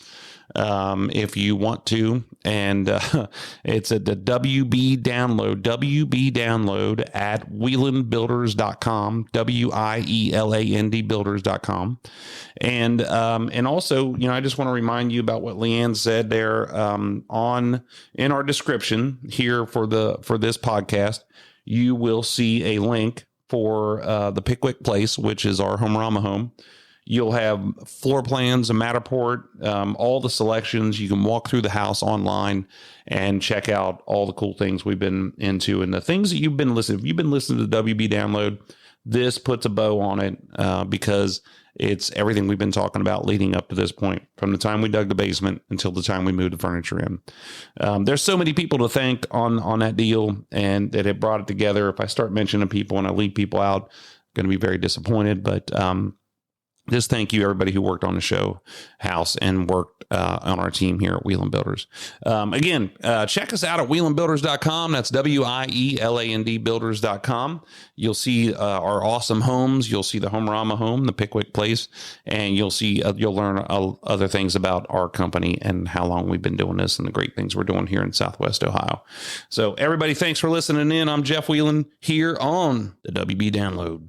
if you want to. And it's at the WB download at wielandbuilders.com, WIELAND builders.com. And also, I just want to remind you about what Leanne said there in our description here for this podcast. You will see a link for the Pickwick Place, which is our Homearama home. You'll have floor plans, a Matterport, all the selections. You can walk through the house online and check out all the cool things we've been into and the things that you've been listening. If you've been listening to the WB Download, this puts a bow on it because it's everything we've been talking about leading up to this point, from the time we dug the basement until the time we moved the furniture in. There's so many people to thank on that deal and that have brought it together. If I start mentioning people and I leave people out, I'm going to be very disappointed. But just thank you, everybody who worked on the show house and worked on our team here at Wieland Builders. Again, check us out at wielandbuilders.com. That's WIELAND builders.com. You'll see our awesome homes. You'll see the Homearama home, the Pickwick Place, and you'll learn other things about our company and how long we've been doing this and the great things we're doing here in Southwest Ohio. So everybody, thanks for listening in. I'm Jeff Wieland here on the WB Download.